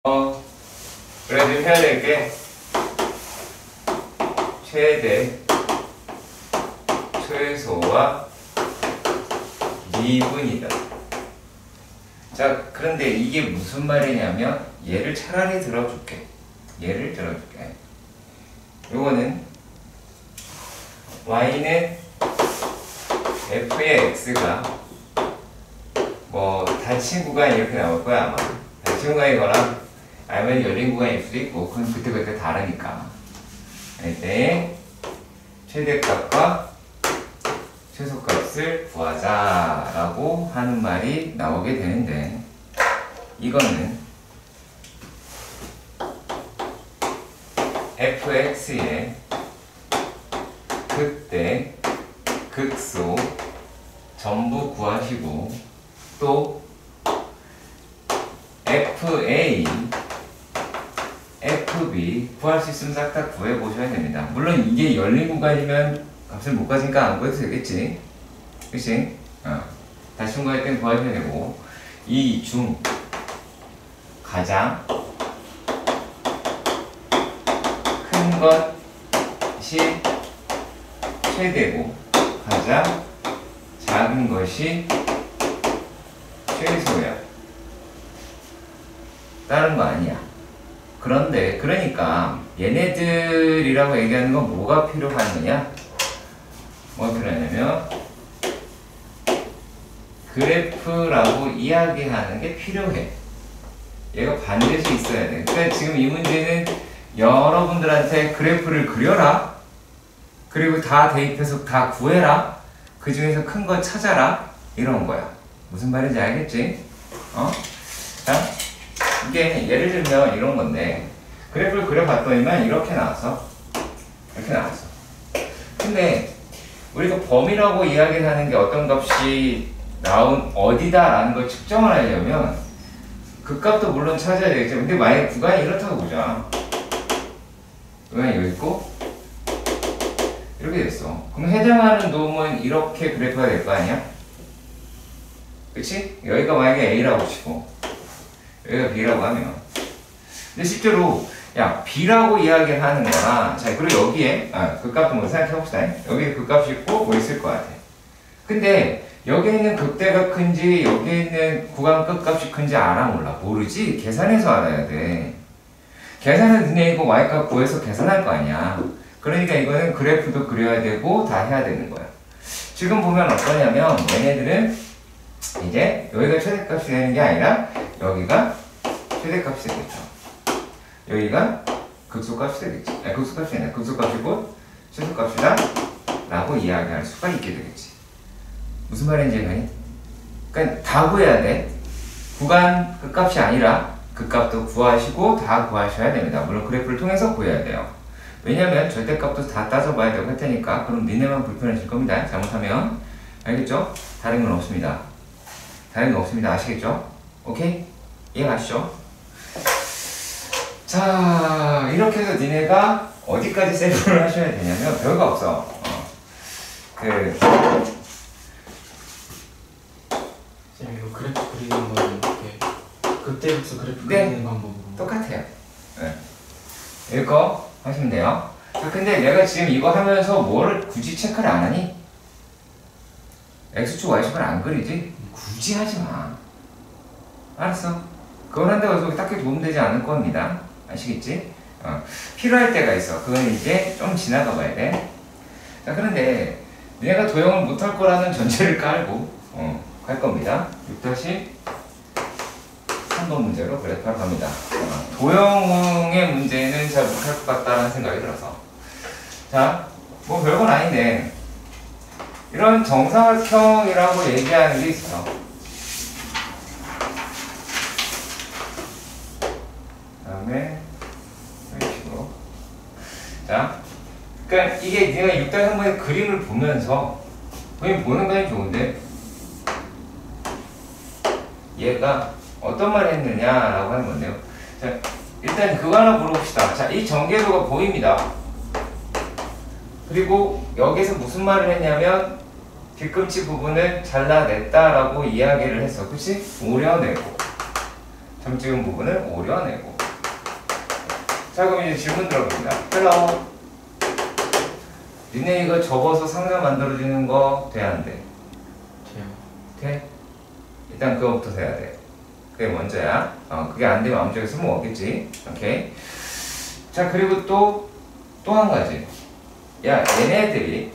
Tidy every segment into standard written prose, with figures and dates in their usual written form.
그래도 해야 될 게 최대, 최소와 미분이다. 자, 그런데 이게 무슨 말이냐면 얘를 차라리 들어줄게. 얘를 들어줄게. 요거는 y는 f의 x가 뭐 닫힌 구간 이렇게 나올 거야 아마. 닫힌 구간이거나 아니면 열린 구간일 수도 있고 그건 그때그때 다르니까. 이때 최대값과 최소값을 구하자라고 하는 말이 나오게 되는데, 이거는 fx의 극대, 극소 전부 구하시고, 또 fa, fb 구할 수 있으면 싹 다 구해보셔야 됩니다. 물론 이게 열린 구간이면 값을 못 가지니까 안 구해도 되겠지. 그치? 다시 구할 땐 구하셔야 되고, 이 중 가장 큰 것이 최대고 가장 작은 것이 최소야. 다른 거 아니야. 그런데 그러니까 얘네들이라고 얘기하는 건 뭐가 필요한 거냐? 뭐가 필요하냐면 그래프라고 이야기하는 게 필요해. 얘가 반드시 있어야 돼. 그러니까 지금 이 문제는 여러분들한테 그래프를 그려라, 그리고 다 대입해서 다 구해라, 그 중에서 큰 거 찾아라, 이런 거야. 무슨 말인지 알겠지? 자, 이게 예를 들면 이런 건데, 그래프를 그려봤더니만 이렇게 나왔어. 이렇게 나왔어. 근데 우리가 범위라고 이야기하는 게 어떤 값이 나온 어디다라는 걸 측정을 하려면 그 값도 물론 찾아야 되겠죠. 근데 만약에 구간이 이렇다고 보자. 구간이 여기 있고 이렇게 됐어. 그럼 해당하는 놈은 이렇게 그래프가 될 거 아니야? 그치? 여기가 만약에 A라고 치고 여기가 B라고 하면, 근데 실제로 야 B라고 이야기하는 거나, 자 그리고 여기에 그 값도 뭐 생각해봅시다. 여기에 그 값이 있고 뭐 있을 것 같아. 근데 여기에 있는 극대가 큰지 여기에 있는 구간 끝값이 큰지 알아 몰라? 모르지? 계산해서 알아야 돼. 계산은 니네 이거 y값 구해서 계산할 거 아니야. 그러니까 이거는 그래프도 그려야 되고 다 해야 되는 거야. 지금 보면 어떠냐면 얘네들은 이제 여기가 최대값이 되는 게 아니라 여기가 최대값이 되겠죠. 여기가 극소값이 되겠지. 극소값이 아니라 극소값이고 최소값이다 라고 이야기할 수가 있게 되겠지. 무슨 말인지 알겠니? 그러니까 다 구해야 돼. 구간 끝값이 아니라 그 값도 구하시고 다 구하셔야 됩니다. 물론 그래프를 통해서 구해야 돼요. 왜냐면 절대값도 다 따져봐야 되고 할 테니까. 그럼 니네만 불편해질 겁니다. 잘못하면. 알겠죠? 다른 건 없습니다. 다른 건 없습니다. 아시겠죠? 오케이? 이해가시죠? 자, 이렇게 해서 니네가 어디까지 세이브를 하셔야 되냐면 별거 없어. 쌤, 이거 그래프 그리는 거는 이렇게 그때부터 그래프 네, 그리는 방법으로 똑같아요. 네. 이거 하시면 돼요. 자, 근데 내가 지금 이거 하면서 뭐를 굳이 체크를 안 하니? X축, Y축을 안 그리지? 굳이 하지 마. 알았어. 그걸 한다고 해서 딱히 도움되지 않을 겁니다. 아시겠지? 필요할 때가 있어. 그건 이제 좀 지나가 봐야 돼. 자, 그런데 내가 도형을 못할 거라는 전제를 깔고 갈 겁니다. 6-3번 문제로 그래프하러 갑니다. 도형의 문제는 잘 못할 것 같다는 생각이 들어서, 자, 뭐 별건 아닌데 이런 정사각형이라고 얘기하는 게 있어. 다음에 이런 식으로. 자, 그러니까 이게 네가 6-3번의 그림을 보면서 그림 보는 건 좋은데 얘가 어떤 말을 했느냐라고 하는 건데요. 자, 일단 그거 하나 물어봅시다. 자, 이 전개도가 보입니다. 그리고 여기서 무슨 말을 했냐면 뒤꿈치 부분을 잘라냈다라고 이야기를 했어. 그치? 오려내고 점 찍은 부분을 오려내고 자, 그럼 이제 질문 들어봅니다. Hello. 니네 이거 접어서 상자 만들어주는 거 돼, 안 돼? 돼요. 돼? 일단 그거부터 돼야 돼. 그게 먼저야. 그게 안 되면 아무 쪽에 쓸모 없겠지. 오케이. 자, 그리고 또 한 가지. 야, 얘네들이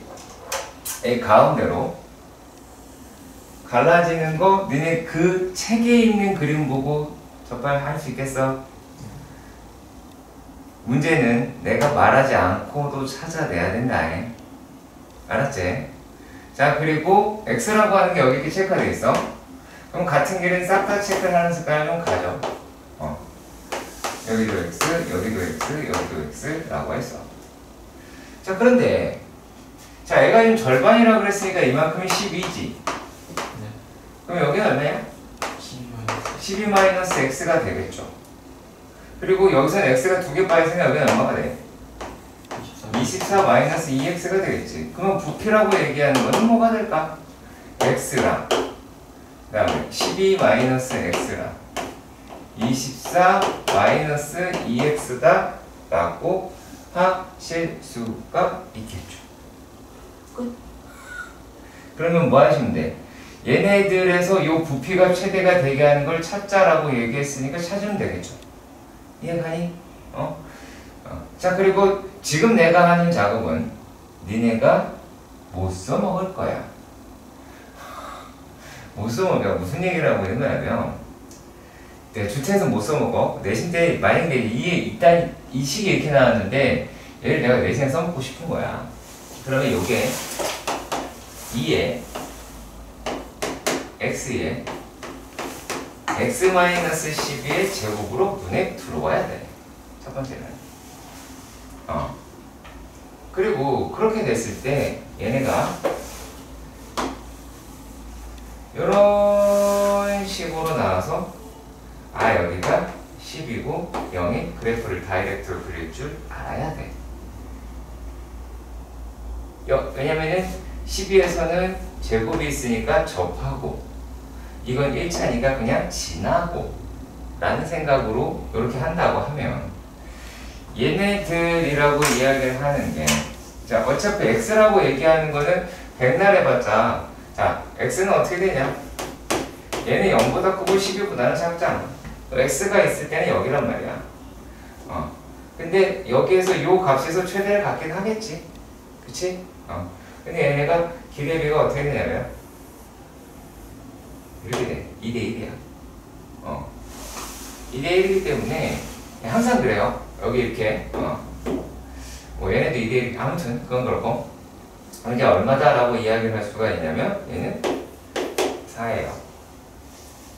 이 가운데로 갈라지는 거 너네 그 책에 있는 그림 보고 접할 수 있겠어? 문제는 내가 말하지 않고도 찾아내야 된다. 알았지? 자, 그리고 X라고 하는 게 여기 이렇게 체크되어 있어. 그럼 같은 길은 싹 다 체크를 하는 습관을 좀 가져. 여기도 X, 여기도 X, 여기도 X라고 했어. 자, 그런데 자, 애가 지금 절반이라고 그랬으니까 이만큼이 12지. 네. 그럼 여기는 얼마야? 12 12-x가 되겠죠. 그리고 여기서는 x가 2개 빠졌으니까 여기는 얼마가 돼? 24-2x가 되겠지. 그러면 부피라고 얘기하는 거는 뭐가 될까? x랑 그 다음에 12-x랑 24-2x다 라고 하실 수가 있겠죠. 끝. 그러면 뭐 하시면 돼? 얘네들에서 요 부피가 최대가 되게 하는 걸 찾자라고 얘기했으니까 찾으면 되겠죠. 이해가니? 자, 그리고 지금 내가 하는 작업은 니네가 못 써먹을 거야. 못 써먹으니까 무슨 얘기를 하고 있는 거냐면 내가 주체에서 못 써먹어. 내신 때 만약에 일단 이 식이 이렇게 나왔는데 얘를 내가 내신에 써먹고 싶은 거야. 그러면 요게 2에 x에 x-12의 제곱으로 눈에 들어와야 돼. 첫 번째는. 그리고 그렇게 됐을 때 얘네가 이런 식으로 나와서 여기가 10이고 0이 그래프를 다이렉트로 그릴 줄 알아야 돼. 왜냐면은 12에서는 제곱이 있으니까 접하고 이건 1차니까 그냥 지나고 라는 생각으로 이렇게 한다고 하면 얘네들이라고 이야기를 하는 게 자, 어차피 x라고 얘기하는 거는 백날 해봤자 자, x는 어떻게 되냐? 얘는 0보다 크고 12보다는 작잖아. x가 있을 때는 여기란 말이야. 근데 여기에서 요 값에서 최대를 갖긴 하겠지. 그치? 근데 얘네가 기대비가 어떻게 되냐면 이렇게 돼. 2대1이야. 2대1이기 때문에 항상 그래요. 여기 이렇게 뭐 얘네도 2대1 아무튼 그건 그렇고 이제 얼마다라고 이야기를 할 수가 있냐면 얘는 4예요.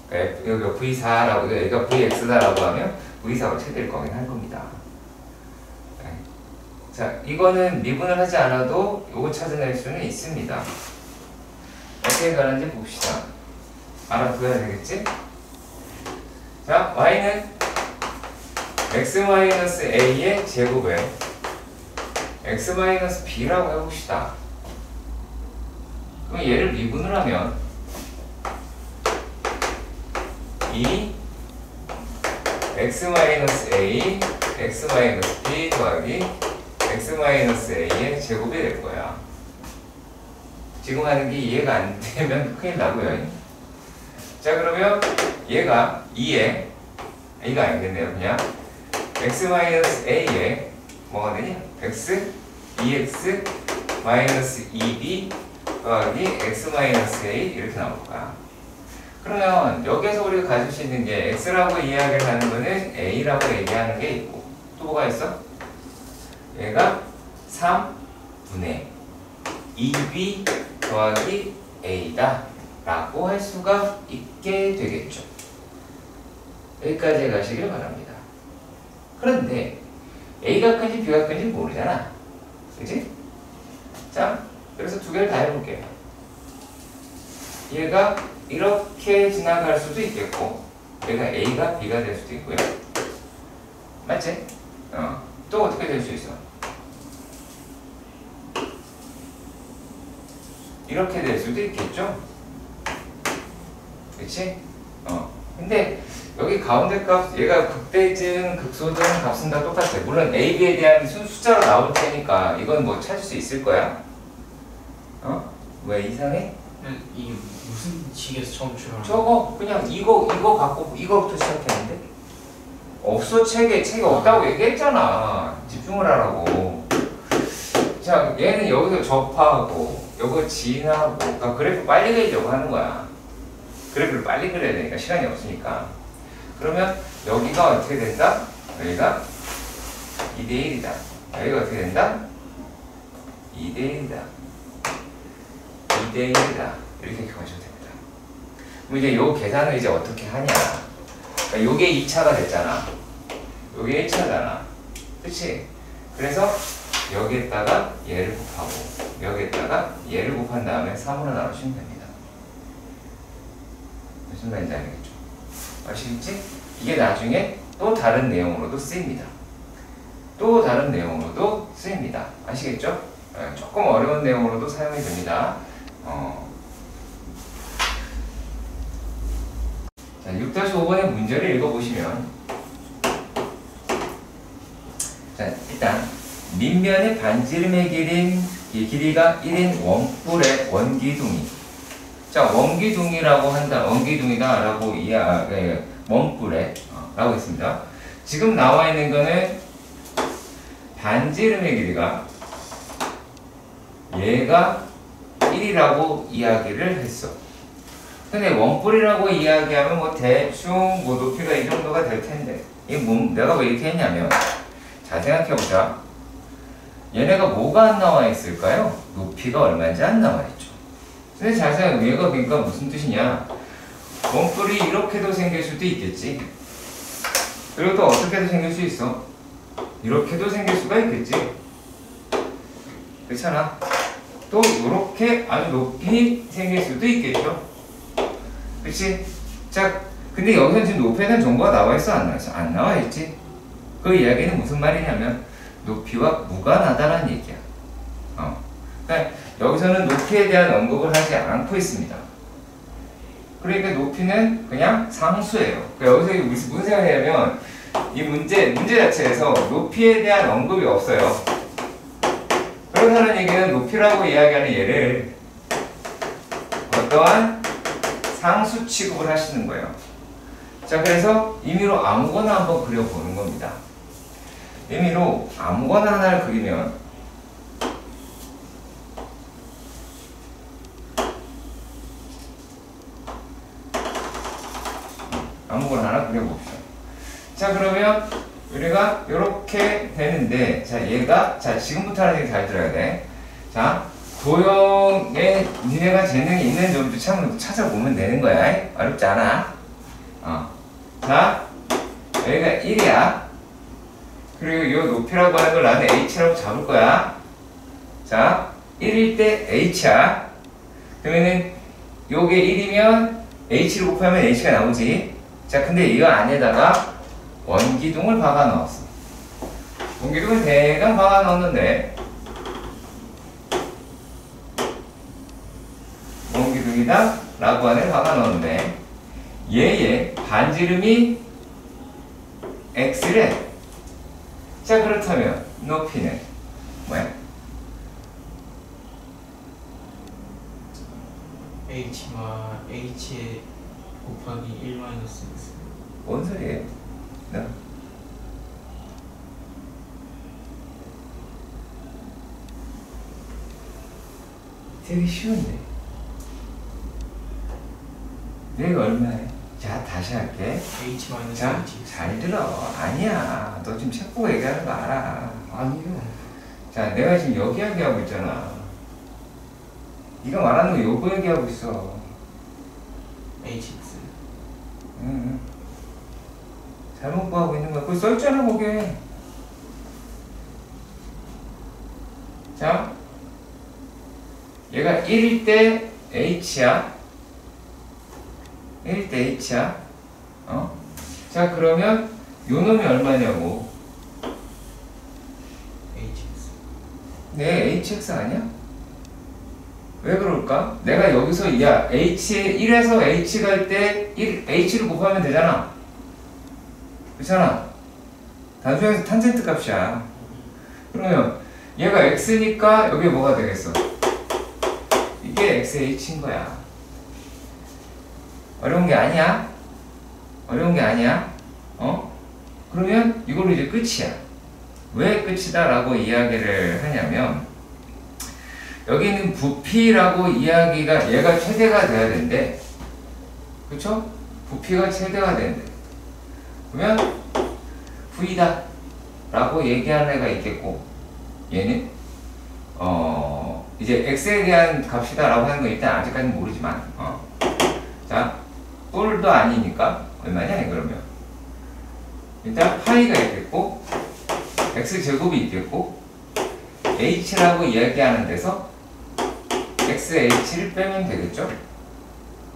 그러니까 여기가 V4라고 여기가 VX다라고 하면 V4가 최대일 거긴 할 겁니다. 자, 이거는 미분을 하지 않아도 요거 찾아낼 수는 있습니다. 어떻게 가는지 봅시다. 알아둬야 되겠지? 자, y는 x-a의 제곱에 x-b라고 해봅시다. 그럼 얘를 미분을 하면 이 x-a, x-b 더하기 x-a의 제곱이 될 거야. 지금 하는 게 이해가 안 되면 큰일 나고요. 자, 그러면 얘가 2에 이가 아니겠네요. 그냥 x-a에 뭐가 되냐? x 2x 2b 더하기 x-a 이렇게 나올 거야. 그러면 여기서 우리가 가질 수 있는 게 x라고 이야기를 하는 거는 a라고 얘기하는 게 있고 또 뭐가 있어? 얘가 3분의 2b 더하기 a다 라고 할 수가 있게 되겠죠. 여기까지 가시길 바랍니다. 그런데 a가 큰지 b가 큰지 모르잖아. 그치? 자, 그래서 두 개를 다 해볼게요. 얘가 이렇게 지나갈 수도 있겠고 얘가 a가 b가 될 수도 있고요. 맞지? 또 어떻게 될 수 있어? 이렇게 될 수도 있겠죠? 그치? 근데 여기 가운데 값 얘가 극대든 극소든 값은 다 똑같아. 물론 A, B에 대한 숫자로 나올 테니까 이건 뭐 찾을 수 있을 거야. 어? 왜 이상해? 이게 무슨 식에서 처음 출발한 거야? 저거 그냥 이거 갖고 이거부터 시작했는데 없어. 책에 없다고 얘기했잖아. 집중을 하라고. 자, 얘는 여기서 접하고 요거 진하고, 그러니까 그래프 빨리 그리려고 하는 거야. 그래프를 빨리 그려야 되니까 시간이 없으니까. 그러면 여기가 어떻게 된다? 여기가 2대1이다. 여기가 어떻게 된다? 2대1이다. 2대1이다. 이렇게 기억하셔도 됩니다. 그럼 이제 요 계산을 이제 어떻게 하냐? 그러니까 요게 2차가 됐잖아. 요게 1차잖아. 그치? 그래서 여기에다가 얘를 곱하고 여기에다가 얘를 곱한 다음에 3으로 나누시면 됩니다. 무슨 말인지 알겠죠? 아시겠지? 이게 나중에 또 다른 내용으로도 쓰입니다. 또 다른 내용으로도 쓰입니다. 아시겠죠? 조금 어려운 내용으로도 사용이 됩니다. 자, 6-5번의 문제를 읽어보시면, 자, 일단 밑면의 반지름의 길이가 1인 원뿔의 원기둥이. 자, 원기둥이라고 한다. 원기둥이다라고 원뿔에 라고 했습니다. 지금 나와 있는 거는 반지름의 길이가 얘가 1이라고 이야기를 했어. 근데 원뿔이라고 이야기하면 뭐 대충 뭐 높이가 이 정도가 될 텐데, 이게 내가 왜 이렇게 했냐면, 자, 생각해보자. 얘네가 뭐가 안 나와 있을까요? 높이가 얼마인지 안 나와 있죠. 근데 잘 생각해. 얘가 그러니까 무슨 뜻이냐? 원뿔이 이렇게도 생길 수도 있겠지. 그리고 또 어떻게도 생길 수 있어. 이렇게도 생길 수가 있겠지. 그렇잖아. 또 이렇게 아주 높이 생길 수도 있겠죠. 그치? 자, 근데 여기서 지금 높이에 대한 정보가 나와 있어? 안 나와 있어? 안 나와 있지. 그 이야기는 무슨 말이냐면 높이와 무관하다는 얘기야. 그러니까 여기서는 높이에 대한 언급을 하지 않고 있습니다. 그러니까 높이는 그냥 상수예요. 그러니까 여기서 무슨 생각이냐면 이 문제 자체에서 높이에 대한 언급이 없어요. 그렇다는 얘기는 높이라고 이야기하는 얘를 어떠한 상수 취급을 하시는 거예요. 자, 그래서 임의로 아무거나 한번 그려보는 겁니다. 임의로 아무거나 하나를 그리면 아무거나 하나 그려봅시다. 자, 그러면 우리가 이렇게 되는데, 자, 얘가, 자, 지금부터 하는 얘기 잘 들어야 돼. 자, 도형에 니네가 재능이 있는 점도 참 찾아보면 되는 거야. 어렵지 않아. 자, 여기가 1이야. 그리고 이 높이라고 하는 걸 나는 h라고 잡을 거야. 자, 1일 때 h야. 그러면은 요게 1이면 h를 곱하면 h가 나오지. 자, 근데 이 안에다가 원기둥을 박아 넣었어. 원기둥을 대강 박아 넣었는데, 원기둥이다 라고 안에 박아 넣었는데, 얘의 반지름이 x래. 자, 그렇다면 높이는 뭐야? h에 곱하기 1 마이너스 x. 뭔 소리예요? 되게 쉬운데. 내가 얼마야? 자, 다시 할게. h 마이너스 자, h. 잘 들어. 아니야. 너 지금 책 보고 얘기하는 거 알아. 아니요. 자, 내가 지금 여기 얘기하고 있잖아. 네가 말하는 거 요거 얘기하고 있어. hx. 응. 잘못 구하고 있는 거야. 그거 써있잖아, 거기에. 자, 얘가 1일 때 h야. 1일 때 h야. 자, 그러면 요 놈이 얼마냐고. hx. 네, hx 아니야? 왜 그럴까? 내가 여기서 야 h에 1에서 h 갈 때 h를 곱하면 되잖아. 그렇잖아. 단순해서 탄젠트 값이야. 그러면 얘가 x니까 여기 뭐가 되겠어? 이게 xh인 거야. 어려운 게 아니야. 어려운 게 아니야. 그러면 이걸로 이제 끝이야. 왜 끝이다 라고 이야기를 하냐면 여기는 부피라고 이야기가 얘가 최대가 돼야 된대. 그쵸? 부피가 최대가 된대. 그러면 V다 라고 얘기하는 애가 있겠고 얘는 이제 X에 대한 값이다 라고 하는 건 일단 아직까지는 모르지만 자 뿔도 아니니까 얼마냐 그러면 일단 파이가 있겠고 X제곱이 있겠고 H라고 이야기하는 데서 XH를 빼면 되겠죠?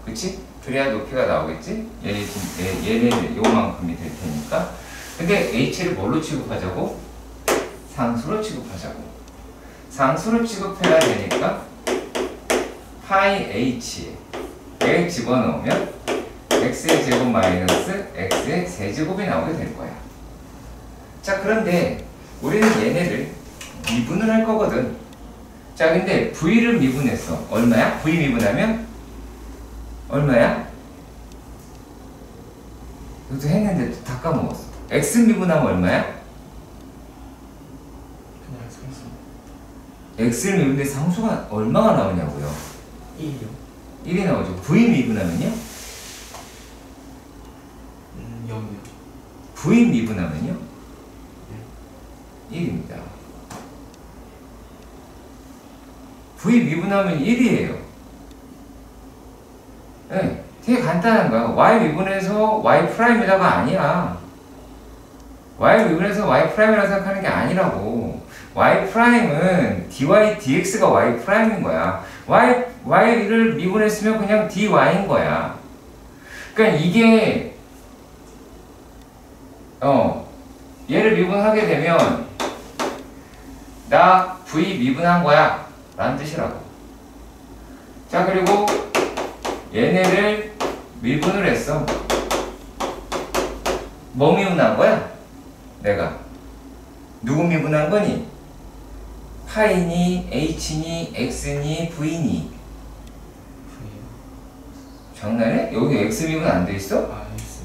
그치? 그래야 높이가 나오겠지? 얘는 요만큼이 될 테니까. 근데 H를 뭘로 취급하자고? 상수로 취급하자고. 상수로 취급해야 되니까 파이 H에 집어넣으면 X의 제곱 마이너스 X의 세제곱이 나오게 될 거야. 자, 그런데 우리는 얘네를 미분을 할 거거든. 자, 근데 V를 미분했어. 얼마야? V 미분하면 얼마야? 이것도 했는데 다 까먹었어. X 미분하면 얼마야? 그냥 상수. X를 미분해 상수가 얼마가 나오냐고요? 1이요. 1이 나오죠. V 미분하면요? 0이요. V 미분하면요? 1입니다. V 미분하면 1이에요. 네, 되게 간단한 거야. Y 미분해서 Y 프라임이다가 아니야. Y 미분해서 Y 프라임이라고 생각하는 게 아니라고. Y 프라임은 dy dx가 Y 프라임인 거야. Y를 미분했으면 그냥 dy인 거야. 그러니까 이게 얘를 미분하게 되면 나 V 미분한 거야 라는 뜻이라고. 자, 그리고 얘네를 미분을 했어. 뭐 미분한 거야? 내가 누구 미분한 거니? 파이니, H니, X니, V니? 장난해? 여기 X 미분 안 돼 있어? 아, X.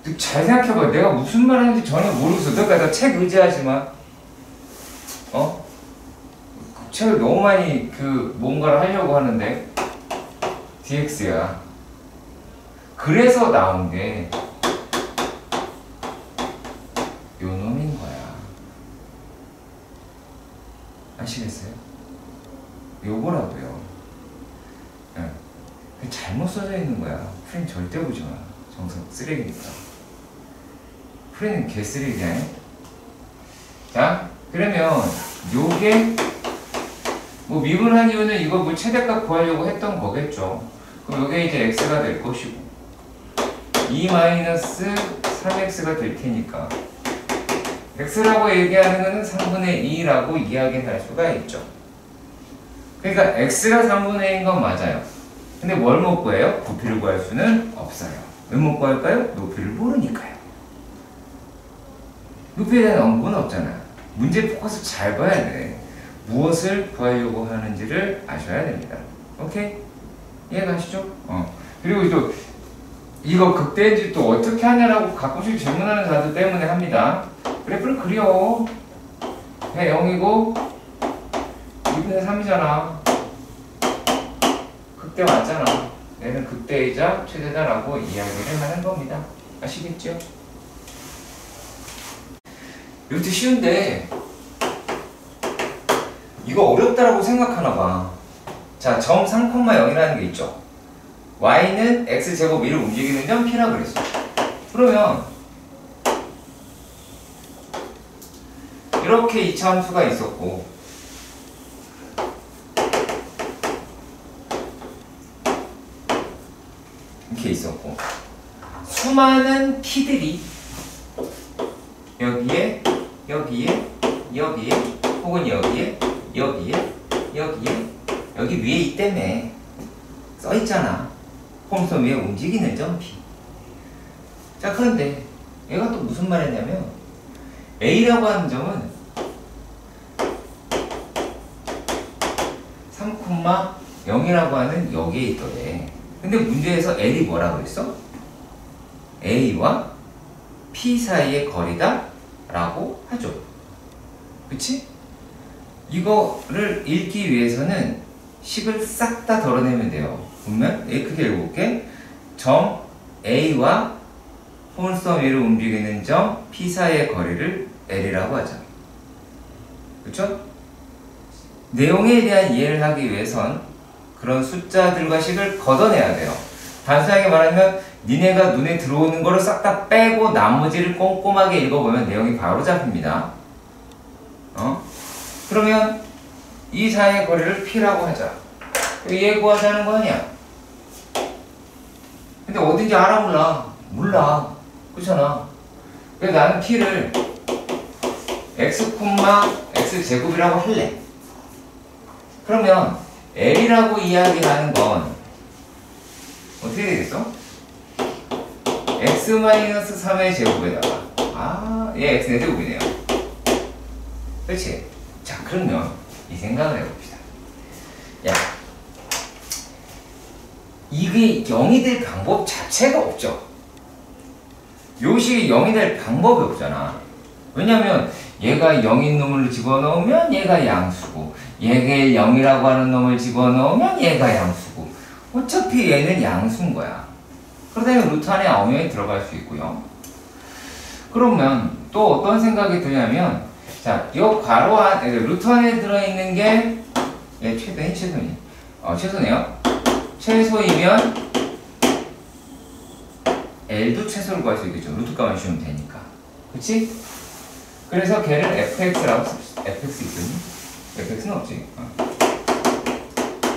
너 잘 생각해봐. 내가 무슨 말 하는지 전혀 모르겠어. 너가 책 의지하지 마. 책을 너무 많이 뭔가를 하려고 하는데 dx야. 그래서 나온 게 요 놈인 거야. 아시겠어요? 요거라고요. 네. 잘못 써져 있는 거야. 프린 절대 보지 마. 정석 쓰레기니까. 프린은 개쓰레기야. 자, 그러면 요게 뭐 미분한 이유는 이거 뭐 최대값 구하려고 했던 거겠죠. 그럼 요게 이제 x가 될 것이고 2-3x가 될 테니까 x라고 얘기하는 거는 3분의 2라고 이야기할 수가 있죠. 그러니까 x가 3분의 2인 건 맞아요. 근데 뭘 못 구해요? 부피를 구할 수는 없어요. 왜 못 구할까요? 높이를 모르니까요. 높이에 대한 언급은 없잖아. 문제 포커스 잘 봐야 돼. 무엇을 구하려고 하는지를 아셔야 됩니다. 오케이? 이해가시죠? 그리고 또 이거 극대인지 또 어떻게 하냐라고 가끔씩 질문하는 자들 때문에 합니다. 그래프를 그려. 배 0이고 2분의 3이잖아. 극대 맞잖아. 얘는 극대이자 최대다라고 이야기를 하는 겁니다. 아시겠죠? 이것도 쉬운데 이거 어렵다라고 생각하나 봐. 자, 점 3,0이라는 게 있죠. y는 x제곱 1을 움직이는 점 p라 그랬어. 그러면 이렇게 이차함수가 있었고 이렇게 있었고 수많은 p들이 여기에 여기에 여기에 혹은 여기에 여기에 여기에 여기 위에 있다며. 써있잖아. 홈섬 위에 움직이는 점 P. 자, 그런데 얘가 또 무슨 말 했냐면 A라고 하는 점은 3,0이라고 하는 여기에 있더래. 근데 문제에서 L이 뭐라고 그랬어? A와 P 사이의 거리다 라고 하죠. 그치? 이거를 읽기 위해서는 식을 싹 다 덜어내면 돼요. 보면 A 크게 읽어볼게. 점 A와 홈섬 위를 움직이는 점 P 사이의 거리를 L이라고 하자. 그쵸? 내용에 대한 이해를 하기 위해선 그런 숫자들과 식을 걷어내야 돼요. 단순하게 말하면 니네가 눈에 들어오는 거를 싹 다 빼고 나머지를 꼼꼼하게 읽어보면 내용이 바로 잡힙니다. 그러면 이 사이의 거리를 P라고 하자. 얘 구하자는 거 아니야? 근데 어딘지 알아 몰라? 몰라. 그렇잖아. 그래서 나는 P를 x, x제곱이라고 할래. 그러면 L이라고 이야기하는 건 어떻게 되겠어? x-3의 제곱에다가 얘 x의 제곱이네요. 그렇지? 자, 그러면 이 생각을 해봅시다. 야, 이게 0이 될 방법 자체가 없죠. 요식이 0이 될 방법이 없잖아. 왜냐면 얘가 0인 놈을 집어넣으면 얘가 양수고, 얘가 0이라고 하는 놈을 집어넣으면 얘가 양수고, 어차피 얘는 양수인 거야. 그러다 루트 안에 엄연히 들어갈 수 있고요. 그러면 또 어떤 생각이 드냐면, 자, 요 괄호 안에, 루트 안에 들어있는 게, 얘 최대니 최소니? 최소네요. 최소이면 L도 최소를 구할 수 있겠죠. 루트값만 주면 되니까. 그치? 그래서 걔를 fx라고 씁시다. fx 있더니? fx는 없지.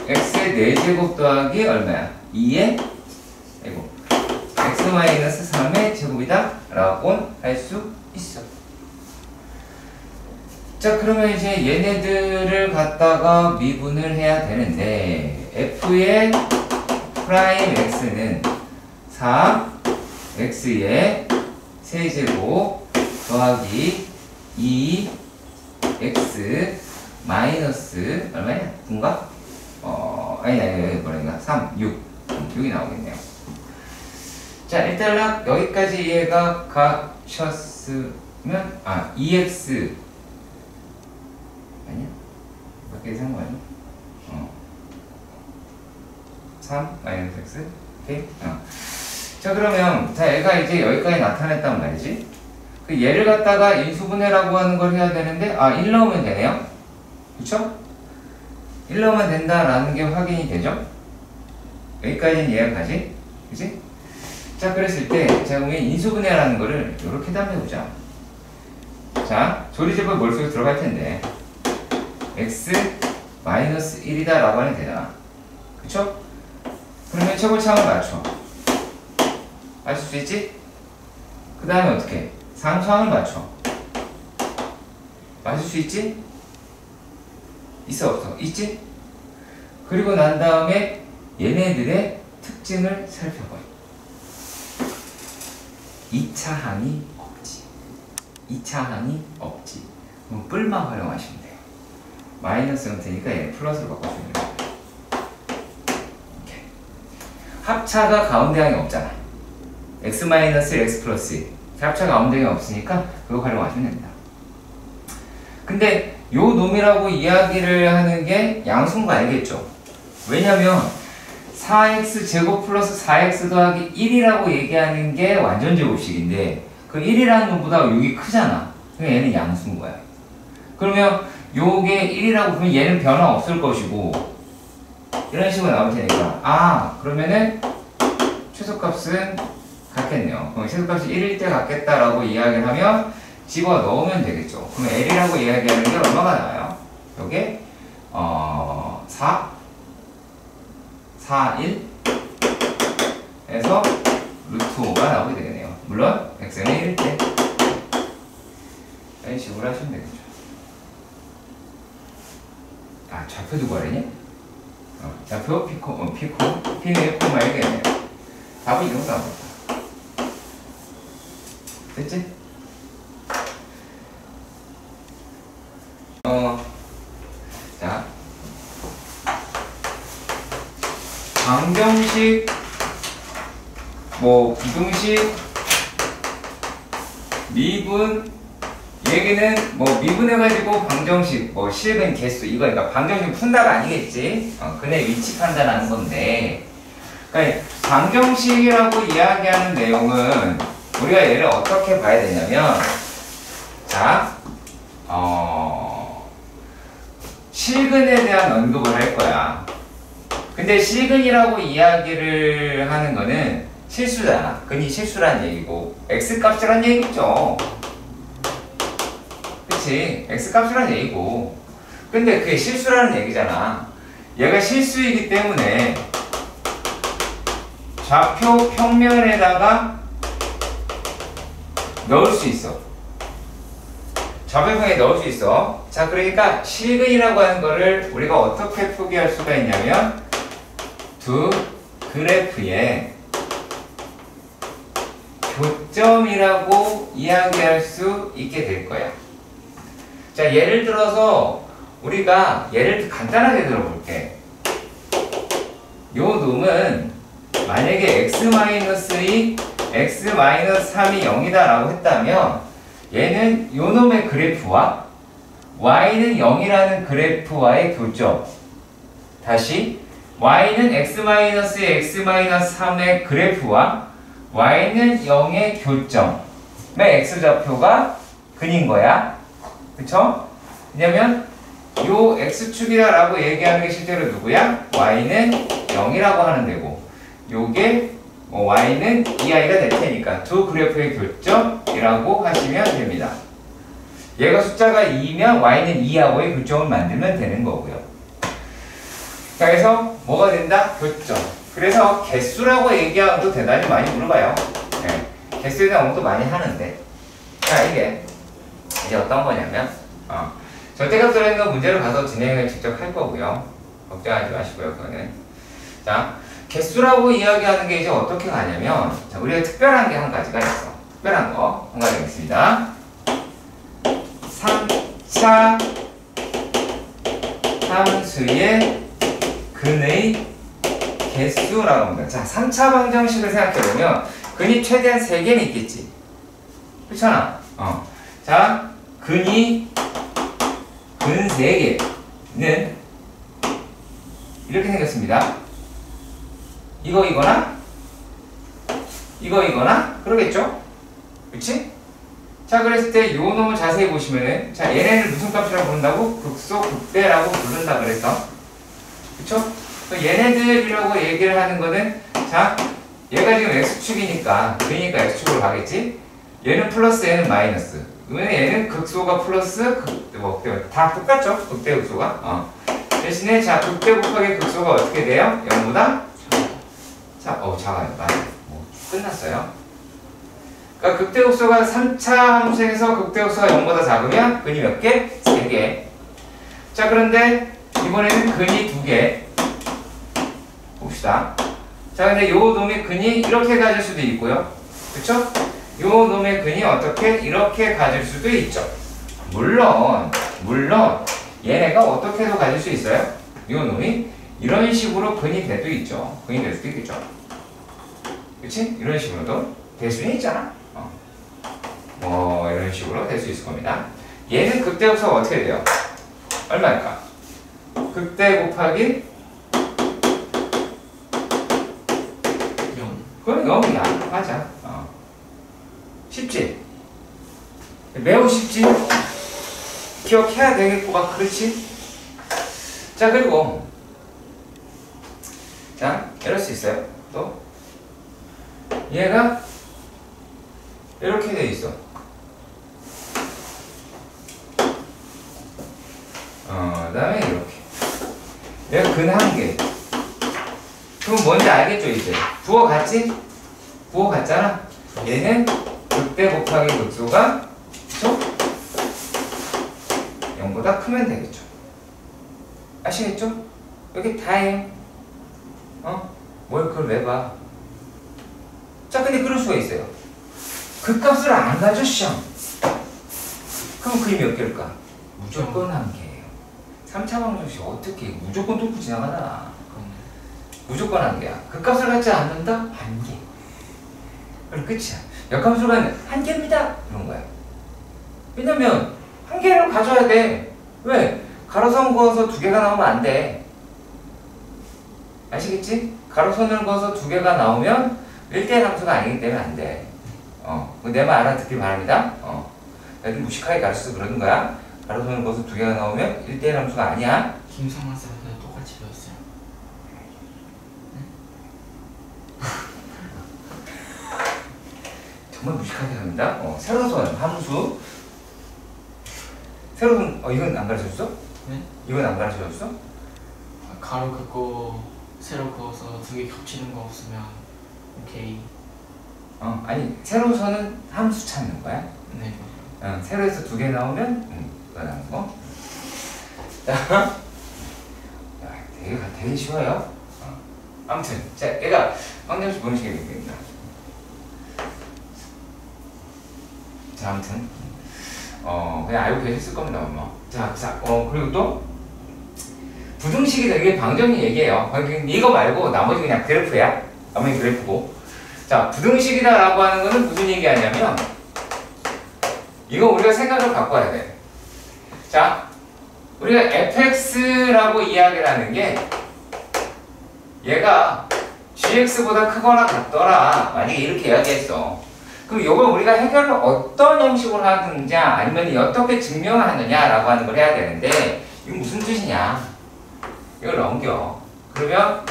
x의 4제곱 더하기 얼마야? 2의 아이고 x-3의 제곱이다 라고 할 수 있어. 자, 그러면 이제 얘네들을 갖다가 미분을 해야 되는데 f의 프라임 x는 4 x의 세제곱 더하기 2 x 마이너스 얼마냐? 9인가? 아니 뭐라니까 3, 6이 나오겠네요. 자, 일단 여기까지 이해가 가셨으면 2x 아니야? 몇 개 이상 거 아니야? 3 마이너스 x 오케이? 자, 그러면 자, 얘가 이제 여기까지 나타냈단 말이지. 그 얘를 갖다가 인수분해라고 하는 걸 해야 되는데 1 넣으면 되네요. 그쵸? 1 넣으면 된다라는 게 확인이 되죠? 여기까지는 이해가 가지? 그치? 자, 그랬을 때 자, 그러면 인수분해라는 거를 이렇게 답해보자. 자, 조리제곱 머릿속에 들어갈 텐데 x 마이너스 1이다 라고 하면 되잖아. 그쵸? 그러면 최고차항을 맞춰. 맞출 수 있지? 그 다음에 어떻게? 상수항을 맞춰. 맞출 수 있지? 있어 없어? 있지? 그리고 난 다음에 얘네들의 특징을 살펴봐. 2차항이 없지. 2차항이 없지. 그럼 뿔만 활용하시면 돼요. 마이너스는 되니까 얘 플러스로 바꿔주면 돼요. 이렇게. 합차가 가운데 항이 없잖아. x 마이너스 x 플러스 합차 가운데 항이 없으니까 그거 활용하시면 됩니다. 근데 요 놈이라고 이야기를 하는 게 양수인 거 알겠죠? 왜냐면 4x 제곱 플러스 4x 더하기 1이라고 얘기하는 게 완전 제곱식인데 그 1이라는 놈보다 여기 크잖아. 그러니까 얘는 양수인 거야. 그러면 요게 1이라고 그러면 얘는 변화 없을 것이고 이런 식으로 나올 테니까 그러면은 최소값은 같겠네요. 그럼 최소값이 1일 때 같겠다라고 이야기를 하면 집어 넣으면 되겠죠. 그럼 L이라고 이야기하는 게 얼마가 나와요? 요게 4, 1 에서 루트 5가 나오게 되겠네요. 물론 x는 1일 때 이런 식으로 하시면 되겠죠. 좌표도 구하려니? 좌표 P는 1,1이겠네요. 답은 이 정도 나옵니다. 됐지? 자, 방정식, 부등식, 미분, 얘기는 미분해가지고 방정식, 실근 개수, 이거 그러니까 방정식 푼다가 아니겠지? 근의 위치 판단하는 건데, 그러니까 방정식이라고 이야기하는 내용은 우리가 얘를 어떻게 봐야 되냐면, 자, 실근에 대한 언급을 할 거야. 근데 실근이라고 이야기를 하는 거는 실수잖아. 근이 실수란 얘기고, x값이란 얘기죠. 그치? x값이란 얘기고. 근데 그게 실수라는 얘기잖아. 얘가 실수이기 때문에 좌표 평면에다가 넣을 수 있어. 좌표평에 넣을 수 있어. 자, 그러니까 실근이라고 하는 거를 우리가 어떻게 표기할 수가 있냐면 두 그래프의 교점이라고 이야기할 수 있게 될 거야. 자, 예를 들어서 우리가 예를 간단하게 들어볼게. 요 놈은 만약에 x-2, x-3이 0이다 라고 했다면 얘는 요 놈의 그래프와 y는 0이라는 그래프와의 교점. 다시 y는 x-2, x-3의 그래프와 y는 0의 교점의 x좌표가 근인 거야. 그쵸? 왜냐면 요 x축이다 라고 얘기하는 게 실제로 누구야? y는 0이라고 하는 데고 요게 y는 2i가 될 테니까 두 그래프의 교점이라고 하시면 됩니다. 얘가 숫자가 2면 y는 2하고의 교점을 만들면 되는 거고요. 자, 그래서 뭐가 된다? 교점. 그래서 개수라고 얘기하고도 대단히 많이 물어봐요. 네. 개수에 대한 언급도 많이 하는데, 자, 이게 이제 어떤 거냐면 절대값 들어있는 문제를 가서 진행을 직접 할 거고요. 걱정하지 마시고요. 그거는. 자, 개수라고 이야기하는 게 이제 어떻게 가냐면, 자, 우리가 특별한 게 한 가지가 있어. 특별한 거 한 가지가 있습니다. 3차 함수의 근의 개수라고 합니다. 자, 3차 방정식을 생각해보면 근이 최대한 3개는 있겠지. 그렇잖아. 자, 근이 근 3개는 이렇게 생겼습니다. 이거나 그러겠죠? 그치? 자, 그랬을 때 요 놈을 자세히 보시면은, 자, 얘네를 무슨 값이라고 부른다고? 극소, 극대라고 부른다 그랬어. 그쵸? 얘네들이라고 얘기를 하는 거는, 자, 얘가 지금 x축이니까, 그러니까 x축으로 가겠지? 얘는 플러스, 얘는 마이너스. 그러면 얘는 극소가 플러스, 다 똑같죠? 극대, 극소가. 대신에, 자, 극대 곱하기 극소가 어떻게 돼요? 0보다? 자, 작아요. 맞아요. 끝났어요. 그러니까 극대극소가 3차 함수에서 극대극소가 0보다 작으면 근이 몇 개? 3개. 자, 그런데 이번에는 근이 2개. 봅시다. 자, 근데 요 놈의 근이 이렇게 가질 수도 있고요. 그쵸? 요 놈의 근이 어떻게? 이렇게 가질 수도 있죠. 물론 얘네가 어떻게도 가질 수 있어요? 요 놈이 이런 식으로 근이 돼도 있죠. 근이 될 수도 있겠죠. 그치? 이런 식으로도 될 수는 있잖아. 이런 식으로 될 수 있을 겁니다. 얘는 극대극소가 어떻게 돼요? 얼마일까? 극대 곱하기 0. 그건 0이야. 맞아. 쉽지? 매우 쉽지? 기억해야 되겠고 막 그렇지? 자, 그리고 자, 이럴 수 있어요. 또 얘가 이렇게 돼 있어. 그다음에 이렇게. 얘가 근 1개. 그럼 뭔지 알겠죠, 이제? 부호같지? 부호같잖아? 얘는 극대 곱하기 극소가 그쵸? 0보다 크면 되겠죠. 아시겠죠? 여기 다예요. 뭘 그걸 왜 봐? 자, 근데 그럴 수가 있어요. 그 값을 안 가져, 시험. 그럼 그림이 몇 개일까? 무조건 한 개예요. 3차 방정식 어떻게 무조건 뚫고 지나가나? 무조건 한 개야. 그 값을 갖지 않는다? 한 개. 그럼 끝이야. 역함수는 한 개입니다. 이런 거야. 왜냐면 한 개를 가져야 돼. 왜? 가로선 그어서 두 개가 나오면 안 돼. 아시겠지? 가로선을 그어서 두 개가 나오면 1대1 함수가 아니기 때문에 안 돼. 내 말 알아듣길 바랍니다. 애들 무식하게 가르쳐서 그러는 거야. 가로선을 그어서 두 개가 나오면 1대1 함수가 아니야. 김성환 쌤한테 똑같이 배웠어요. 정말 무식하게 합니다. 세로선 함수. 세로선 이건 안 가르쳐줬어? 네? 이건 안 가르쳐줬어? 가로 긋고 세로 그어서 두 개 겹치는 거 없으면 오케이. 아니 세로선은 함수 찾는 거야. 네. 세로에서 두 개 나오면 그거 나온 거. 자, 되게 쉬워요. 아무튼 자, 얘가 방정식 보는 식이 되겠다. 자, 아무튼 그냥 알고 계셨을 겁니다, 엄마. 자, 그리고 또 부등식이다. 이게 방정식 얘기예요. 이거 말고 나머지 그냥 그래프야. 나머지 그래프고. 자, 부등식이다라고 하는 거는 무슨 얘기하냐면 이거 우리가 생각을 바꿔야 돼. 자, 우리가 fx라고 이야기를 하는 게 얘가 gx보다 크거나 같더라. 만약에 이렇게 이야기했어. 그럼 이걸 우리가 해결을 어떤 형식으로 하느냐 아니면 어떻게 증명하느냐라고 하는 걸 해야 되는데 이건 무슨 뜻이냐? 이걸 넘겨. 그러면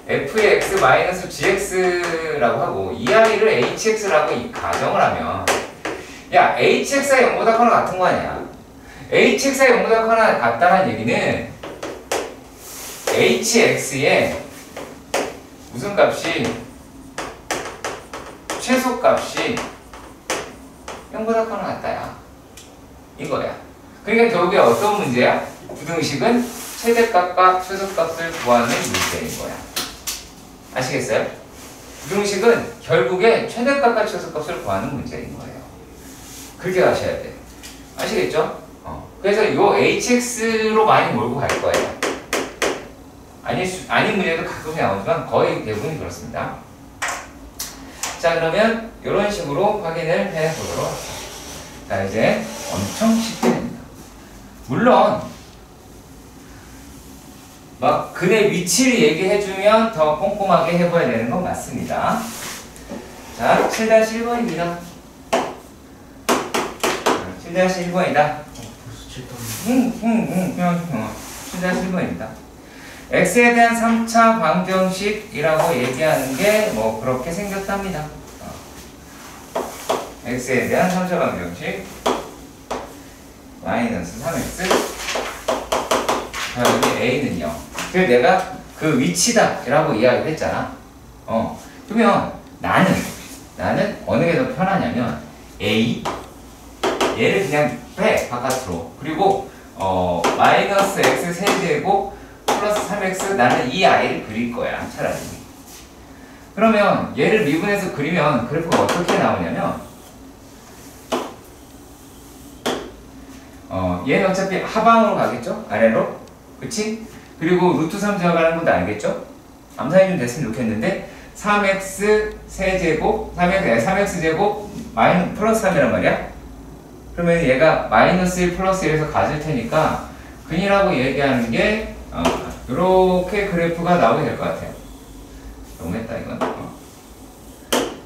f의 x-gx라고 하고 이 아이를 hx라고 가정을 하면 야 hx가 0보다 커나 같은 거 아니야? hx가 0보다 커나 같다는 얘기는 hx의 무슨 값이 최소값이 0보다 커나 같다야. 이거야. 그러니까 결국에 어떤 문제야? 부등식은 최대값과 최소값을 구하는 문제인 거야. 아시겠어요? 부등식은 결국에 최대값과 최소값을 구하는 문제인 거예요. 그렇게 가셔야 돼. 아시겠죠? 그래서 요 hx로 많이 몰고 갈 거예요. 아닌 문제도 가끔 나오지만 거의 대부분이 그렇습니다. 자, 그러면 이런 식으로 확인을 해보도록 할게요. 자, 이제 엄청 쉽게 됩니다. 물론 막 근의 위치를 얘기해주면 더 꼼꼼하게 해봐야 되는 건 맞습니다. 자, 7-1번입니다. 7-1번이다. 벌써 7번. 7-1번입니다. x에 대한 3차 방정식이라고 얘기하는 게 뭐 그렇게 생겼답니다. x에 대한 3차 방정식 마이너스 3x. 자, 여기 a는요. 그래서 내가 그 위치다 라고 이야기를 했잖아. 그러면 나는 어느 게 더 편하냐면 a 얘를 그냥 빼 바깥으로. 그리고 마이너스 x 세제곱 플러스 3x 나는 이 아이를 그릴 거야. 차라리. 그러면 얘를 미분해서 그리면 그래프가 어떻게 나오냐면 얘는 어차피 하방으로 가겠죠? 아래로. 그치? 그리고 루트 3 들어가는 것도 알겠죠? 암산이 좀 됐으면 좋겠는데 3x 세제곱 3x 제곱 마이너스 플러스 3이란 말이야. 그러면 얘가 마이너스 1 플러스 1에서 가질 테니까 근이라고 얘기하는 게 이렇게 그래프가 나오게 될 것 같아요. 너무했다 이건.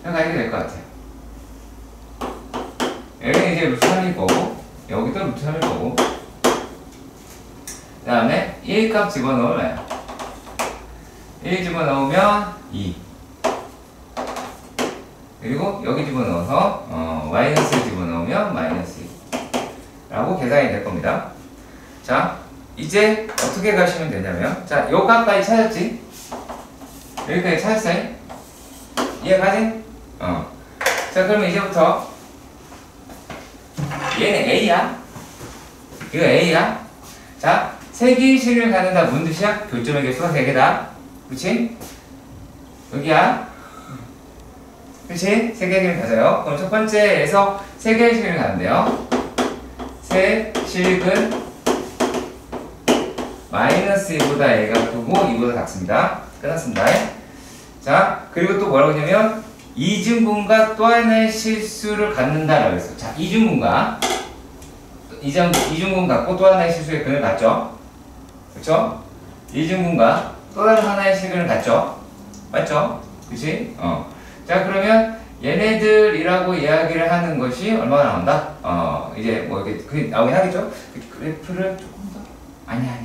이렇게 될 것 같아요. 여기는 이제 루트 3일 거고 여기도 루트 3일 거고 그 다음에 1 값 집어넣으면 1 집어넣으면 2 그리고 여기 집어넣어서 마이너스 1 집어넣으면 마이너스 2 라고 계산이 될 겁니다. 자, 이제 어떻게 가시면 되냐면 자, 요 값까지 찾았지? 여기까지 찾았어요? 이해가지? 자, 그러면 이제부터 얘는 A야. 이거 A야. 자, 세 개의 식을 갖는다. 무슨 뜻이야? 교점의 개수가 세 개다. 그렇지? 여기야. 그렇지? 세 개의 식을 가져요. 그럼 첫 번째에서 세 개의 식을 갖는데요. 세 식은 마이너스 2보다 a가 크고 2보다 작습니다. 끝났습니다. 자, 그리고 또 뭐라고 하냐면 이중분과 또 하나의 실수를 갖는다라고 했어. 자, 이중분과 이중분 갖고 또 하나의 실수의 근을 갖죠. 그렇죠? 이중분과 또 다른 하나의 실근을 갖죠. 맞죠? 그치? 자, 그러면 얘네들이라고 이야기를 하는 것이 얼마나 나온다? 이제 뭐 이렇게 그게 나오긴 하겠죠? 그래프를 조금 더 아니야.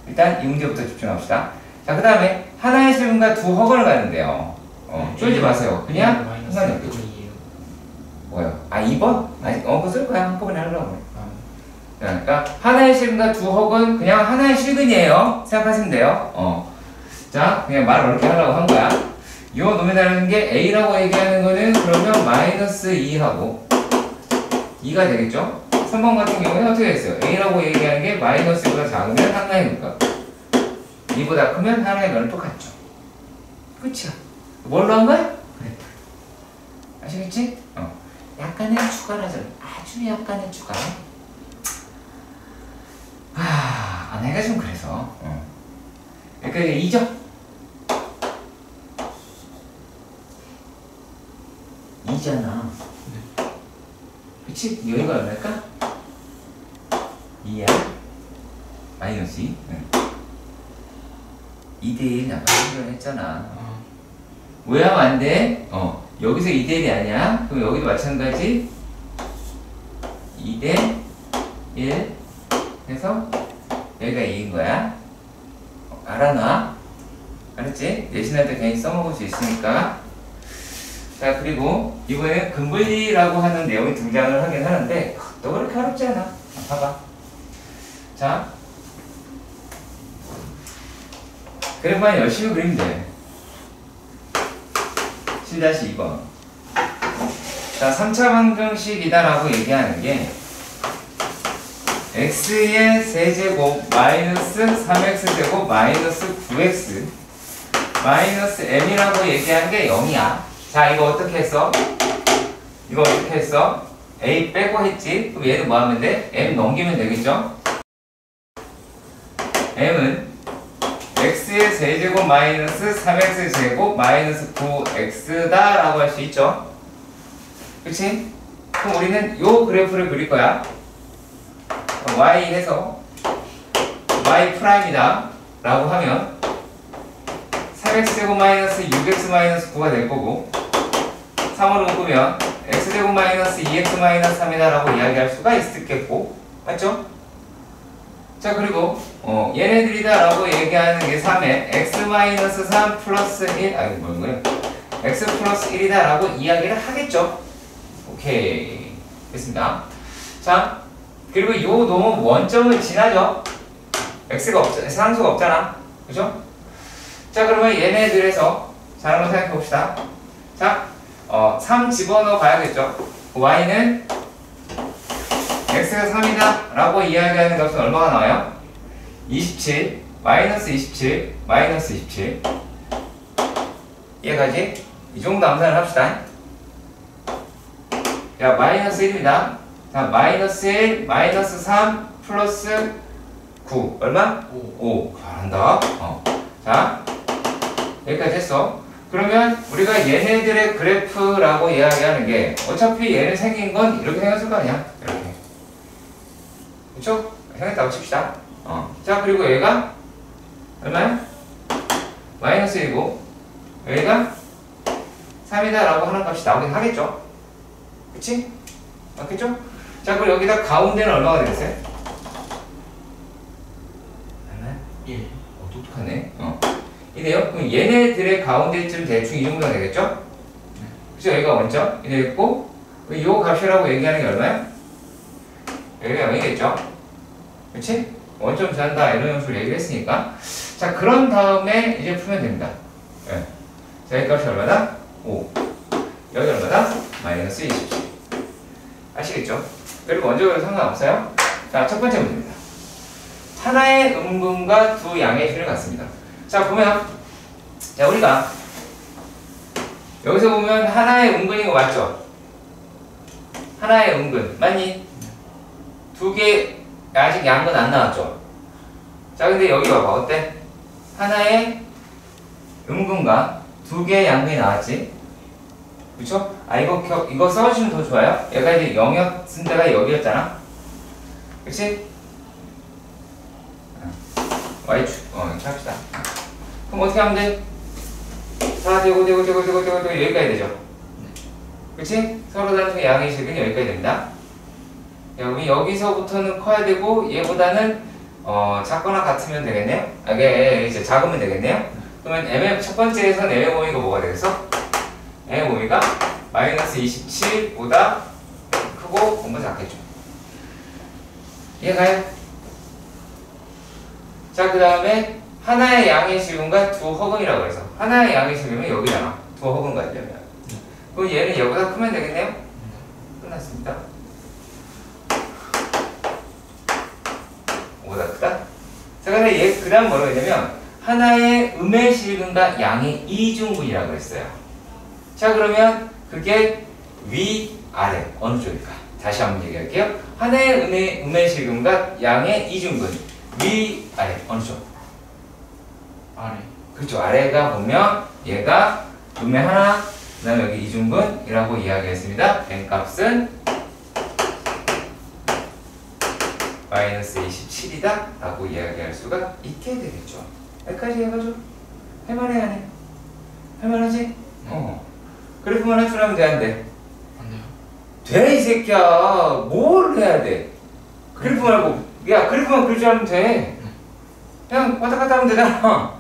일단 이 문제부터 집중합시다. 자, 그 다음에 하나의 실근과 두 허근을 갖는데요. 쫄지 마세요. 그냥 상관이 없겠죠. 뭐요? 2번? 그거 쓸 거야. 한꺼번에 하려고. 그러니까 하나의 실근과 두 혹은 그냥 하나의 실근이에요. 생각하시면 돼요. 자, 그냥 말을 어렵게 하려고 한 거야. 요 노미나라는 게 a라고 얘기하는 거는 그러면 마이너스 2하고 2가 되겠죠? 3번 같은 경우에는 어떻게 됐어요? a라고 얘기하는 게 마이너스 2보다 작으면 하나의 근과 2보다 크면 하나의 근은 똑같죠. 끝이야. 뭘로 한 거야? 그래. 아시겠지? 약간의 추가라서 아주 약간의 추가. 내가 좀 그래서. 그러니까 이게 2죠? 2잖아. 그치? 여기가 얼마일까? 2야. 마이너스 2. 2대1 아까 설명했잖아. 왜 하면 안 돼? 여기서 2대1이 아니야? 그럼 여기도 마찬가지 2대1 해서 여기가 2인 거야. 알아놔. 알았지? 내신할 때 괜히 써먹을 수 있으니까. 자, 그리고 이번에는 근분리라고 하는 내용이 등장을 하긴 하는데 또 그렇게 어렵지 않아. 봐봐. 자, 그래프만 열심히 그리면 돼. 7-2번. 자, 3차 방정식이다라고 얘기하는 게 x의 세제곱 마이너스 3x제곱 마이너스 9x 마이너스 m이라고 얘기한 게 0이야. 자, 이거 어떻게 했어? a 빼고 했지? 그럼 얘는 뭐 하면 돼? m 넘기면 되겠죠? m은 x의 세제곱 마이너스 3x제곱 마이너스 9x다 라고 할 수 있죠? 그치? 그럼 우리는 요 그래프를 그릴 거야. y 해서 y 프라임이다 라고 하면 3x제곱 마이너스 6x 마이너스 9가 될 거고 3으로 묶으면 x제곱 마이너스 2x 마이너스 3이다 라고 이야기할 수가 있겠고 맞죠? 자, 그리고 얘네들이다 라고 얘기하는 게 3에 x 마이너스 3 플러스 1 뭐야 x 플러스 1이다 라고 이야기를 하겠죠? 오케이, 됐습니다. 자, 그리고 요 놈은 원점을 지나죠? x가 상수가 없잖아. 그죠? 자, 그러면 얘네들에서 자, 한번 생각해 봅시다. 자, 3 집어넣어 봐야겠죠? y는 x가 3이다 라고 이야기하는 값은 얼마가 나와요? 27, 마이너스 27, 마이너스 27. 이해가지? 이 정도 암산을 합시다. 자, 마이너스 1입니다. 자, 마이너스 1, 마이너스 3, 플러스 9. 얼마? 5. 잘한다. 자, 여기까지 했어. 그러면 우리가 얘네들의 그래프라고 이야기하는 게 어차피 얘는 생긴 건 이렇게 생겼을 거 아니야? 이렇게. 그쵸? 생겼다고 칩시다. 자, 그리고 얘가 얼마야? 마이너스 1이고 여기가 3이다 라고 하는 값이 나오긴 하겠죠? 그치? 맞겠죠? 자, 그리고 여기다 가운데는 얼마가 되겠어요? 얼마야? 1. 똑똑하네. 이네요. 그럼 얘네들의 가운데쯤 대충 이 정도가 되겠죠? 그죠? 여기가 원점 이래 있고 요 값이라고 얘기하는 게 얼마야? 여기가 0이겠죠? 그치? 원점 지난다 이런 형식으로 얘기를 했으니까 자, 그런 다음에 이제 풀면 됩니다. 네. 자, 이 값이 얼마다? 5. 여기 얼마다? 마이너스 27. 아시겠죠? 그리고 원적으로 상관없어요. 자, 첫 번째 문제입니다. 하나의 음근과 두 양의 실을 갖습니다. 자, 보면, 자, 우리가 여기서 보면 하나의 음근인 거 맞죠? 하나의 음근 맞니? 두 개 아직 양근 안 나왔죠? 자, 근데 여기 봐봐. 어때? 하나의 음근과 두 개의 양근이 나왔지? 그쵸? 아, 이거 써주시면 더 좋아요. 얘가 이제 영역 쓴 데가 여기였잖아? 그치? Y축, 이렇게 합시다. 그럼 어떻게 하면 돼? 다 되고 여기까지 되죠? 그치? 서로 다른 양의 식은 여기까지 됩니다. 여기서부터는 커야 되고, 얘보다는, 작거나 같으면 되겠네요? 아, 이게 이제 작으면 되겠네요? 그러면 첫 번째에선 m의 범위가 뭐가 되겠어? m의 범위가 마이너스 27보다 크고, 뭔가 작겠죠? 이해가요? 자, 그 다음에 하나의 양의 실근과 두 허근이라고 해서 하나의 양의 실근은 여기잖아. 두 허근 가지려면. 그럼 얘는 얘보다 크면 되겠네요? 끝났습니다. 보다 크다? 자, 근데 얘 그 다음 뭐라고 했냐면 하나의 음의 실근과 양의 이중근이라고 했어요. 자, 그러면 그게 위, 아래 어느 쪽일까? 다시 한번 얘기할게요. 하나의 음의 실근과 양의 이중근 위, 아래 어느 쪽? 아래. 그렇죠. 아래가 보면 얘가 음의 하나, 그 다음에 여기 이중근이라고 이야기했습니다. n값은 마이너스 27이다 라고 이야기할 수가 있게 되겠죠. 여기까지 해가지고 할만해 안 해? 할만하지? 그래프만 할 줄 알면 돼 안 돼? 안 돼요. 돼 이 새끼야. 뭘 해야 돼? 그래프 말고 야 그래프만 그릴 줄 알면 돼. 그냥 왔다 갔다 하면 되잖아.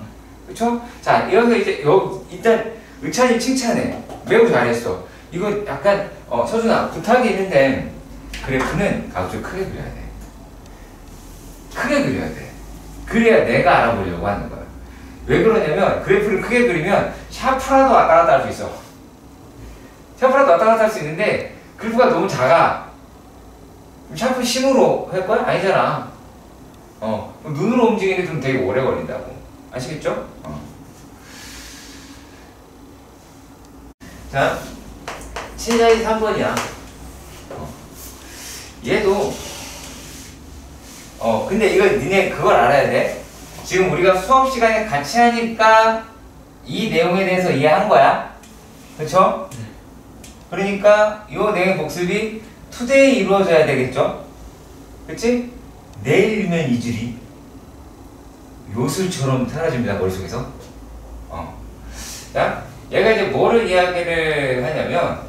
그쵸? 자, 여기서 이제 일단 의찬이 칭찬해. 매우 잘했어. 이거 약간 서준아 부탁이 있는데 그래프는 각도 크게 그려야 돼. 크게 그려야 돼. 그래야 내가 알아보려고 하는 거야. 왜 그러냐면 그래프를 크게 그리면 샤프라도 왔다 갔다 할 수 있어. 샤프라도 왔다 갔다 할 수 있는데 그래프가 너무 작아. 샤프 심으로 할 거야? 아니잖아. 눈으로 움직이는데 좀 되게 오래 걸린다고. 아시겠죠? 자, 7자리 3번이야. 얘도 근데 이거 니네 그걸 알아야 돼. 지금 우리가 수업 시간에 같이 하니까 이 내용에 대해서 이해한 거야. 그쵸? 그러니까 이 내용 복습이 투데이 이루어져야 되겠죠? 그치? 내일이면 이 줄이 요술처럼 사라집니다, 머릿속에서. 자, 얘가 이제 뭐를 이야기를 하냐면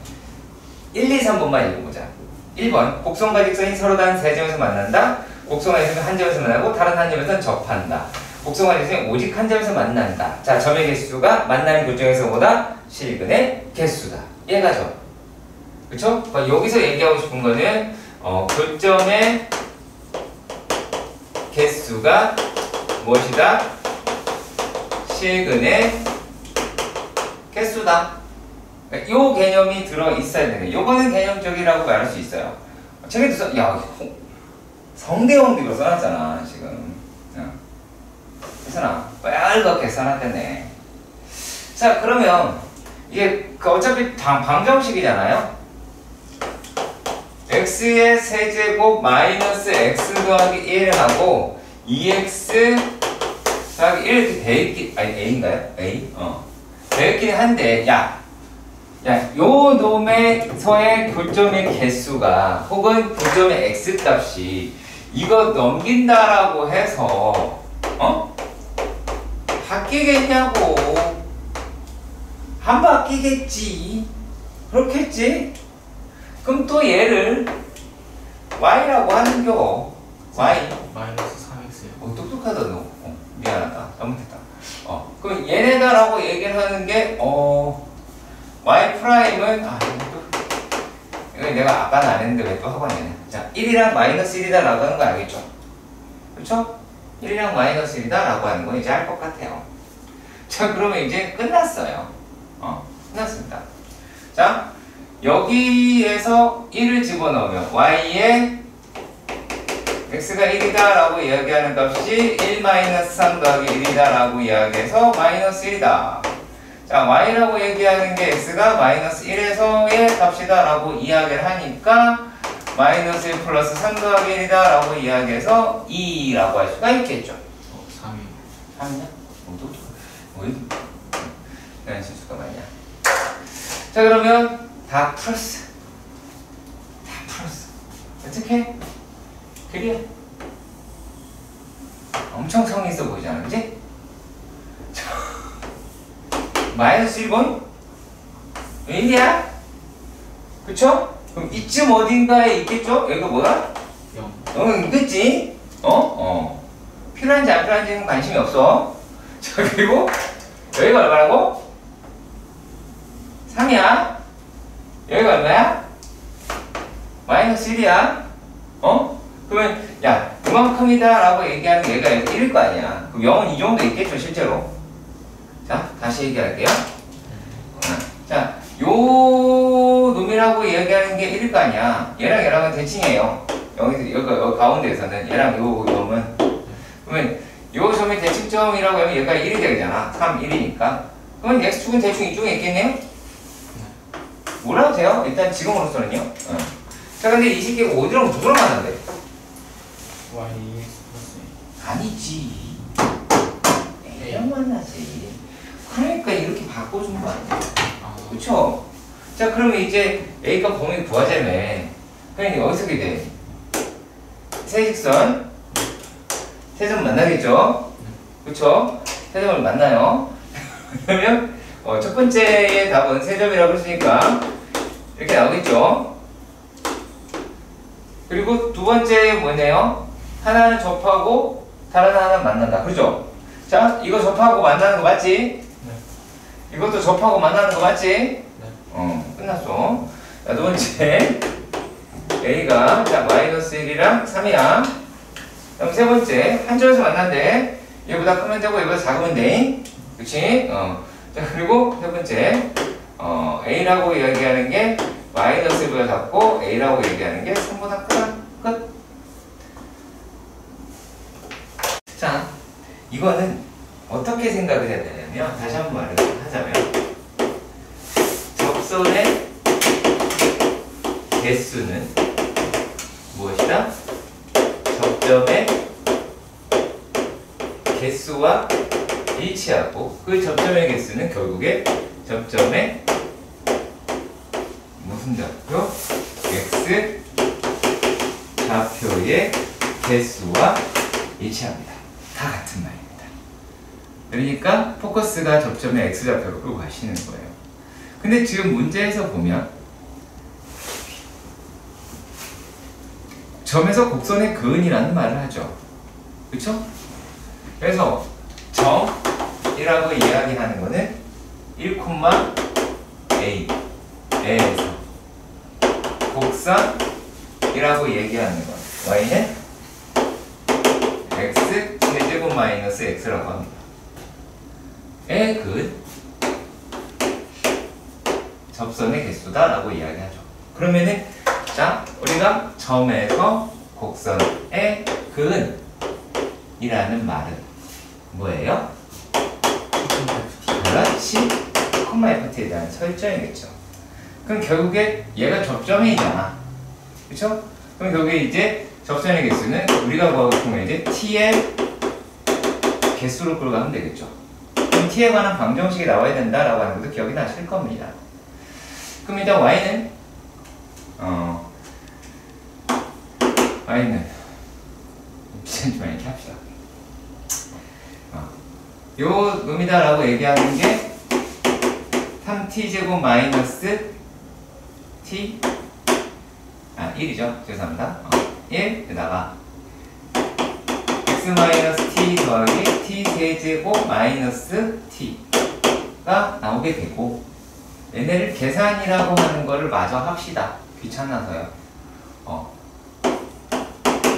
1, 2, 3번만 읽어보자. 1번 곡선과 직선이 서로 다른 세 점에서 만난다. 곡선과 직선이 한 점에서 만나고 다른 한 점에서 접한다. 곡선과 직선이 오직 한 점에서 만난다. 자, 점의 개수가 만나는 교점에서 보다 실근의 개수다. 얘가죠. 그쵸? 여기서 얘기하고 싶은 거는 교점의 개수가 무엇이다? 실근의 개수다. 요 개념이 들어있어야 되는. 요거는 개념적이라고 말할 수 있어요. 책에도 야, 성대형도 이거 써놨잖아, 지금. 괜찮아. 빨갛게 써놨겠네. 자, 그러면 이게 어차피 방정식이잖아요? x의 세제곱 마이너스 x 더하기 1하고 2x 더하기 1 이렇게 돼있기, 아니 a인가요? a? 돼있긴 한데, 요 놈에서의 교점의 개수가 혹은 교점의 x값이 이거 넘긴다라고 해서 바뀌겠냐고. 안 바뀌겠지. 그렇겠지? 그럼 또 얘를 y라고 하는겨. y 마이너스 3x요. 똑똑하다 너. 미안하다. 잘못했다. 그럼 얘네다라고 얘기를 하는 게 y 프라임은 이거 내가 아까는 안 했는데 왜 또 하고 있냐. 자, 1이랑 마이너스 1이다 라고 하는 거 알겠죠? 그렇죠? 1이랑 마이너스 1이다 라고 하는 건 이제 알 것 같아요. 자, 그러면 이제 끝났어요. 끝났습니다. 자, 여기에서 1을 집어넣으면 y의 x가 1이다 라고 이야기하는 값이 1-3 더하기 1이다 라고 이야기해서 마이너스 1이다. 자, y라고 얘기하는 게 x가 마이너스 1에서의 값이다 라고 이야기를 하니까 마이너스 1 플러스 3 더하기 1이다 라고 이야기해서 2라고 할 수가 있겠죠. 3이 3이냐? 어디? 네, 실수가 많냐? 자, 그러면 다 풀었어. 어떻게? 그래요. 엄청 성의 있어 보이잖아, 그지? 마이너스 1번? 웬일이야? 그쵸? 그럼 이쯤 어딘가에 있겠죠? 여기가 뭐야? 0 있겠지? 필요한지 안 필요한지는 관심이 없어. 자, 그리고 여기가 얼마라고? 3이야. 여기가 얼마야? 마이너스 1이야. 그러면 야, 이만큼이다 라고 얘기하는 얘가 1일 거 아니야. 그럼 0은 이 정도 있겠죠, 실제로. 자, 다시 얘기할게요. 자, 요 놈이라고 얘기하는 게 1일 거 아니야. 얘랑은 대칭이에요. 여기 가운데에서는 얘랑 요 놈은. 그러면 요 점이 대칭점이라고 하면 얘가 1이 되잖아. 3, 1이니까. 그러면 x축은 대충 이쪽에 있겠네요? 몰라도 돼요. 일단 지금으로서는요. 자, 근데 이 새끼가 어디랑 누구랑 만난대? y 플러스 아니지. A랑 만나지. 그러니까 이렇게 바꿔준 거 아니야. 그쵸? 자, 그러면 이제 A가 범위 구하자며. 그러니까 여기서 이게 돼. 세직선. 세점 만나겠죠? 그쵸? 세점을 만나요. 그러면 첫 번째의 답은 세점이라고 했으니까 이렇게 나오겠죠? 그리고 두 번째 뭐네요? 하나는 접하고 다른 하나는 만난다. 그렇죠? 자, 이거 접하고 만나는 거 맞지? 네. 이것도 접하고 만나는 거 맞지? 네. 끝났어. 자, 두 번째 A가 자 마이너스 1이랑 3이야. 그럼 세 번째 한 줄에서 만난대. 얘보다 크면 되고 얘보다 작으면 돼. 그치? 자, 그리고 세 번째 A라고 이야기하는 게 마이너스 1보다 작고 A라고 얘기하는 게 3보다 크다. 끝. 자, 이거는 어떻게 생각을 해야 되냐면 다시 한번 말을 하자면 접선의 개수는 무엇이다? 접점의 개수와 일치하고 그 접점의 개수는 결국에 접점의 무슨 좌표? x 좌표의 개수와 일치합니다. 다 같은 말입니다. 그러니까 포커스가 접점의 x 좌표로 끌고 가시는 거예요. 근데 지금 문제에서 보면 점에서 곡선의 근이라는 말을 하죠. 그렇죠? 그래서 점이라고 이야기하는 거는 1,A에서 곡선이라고 얘기하는 것. y는 x 제곱 마이너스 x라고 합니다. 의 근 접선의 개수다라고 이야기하죠. 그러면은 자, 우리가 점에서 곡선의 근이라는 말은 뭐예요? 그렇지. 콤마 FT에 대한 설정이겠죠. 그럼 결국에 얘가 접점이잖아. 그쵸? 그럼 결국에 이제 접선의 개수는 우리가 구하고 싶은 건 이제 t의 개수로 끌고 가면 되겠죠. 그럼 t에 관한 방정식이 나와야 된다라고 하는 것도 기억이 나실 겁니다. 그럼 일단 y는 y는 비슷하지만 이렇게 합시다. 요 놈이다라고 얘기하는 게 3t제곱 마이너스 t 1이죠. 죄송합니다. 1에다가 x 마이너스 t 더하기 t 세제곱 마이너스 t가 나오게 되고 얘네를 계산이라고 하는 거를 마저 합시다. 귀찮아서요.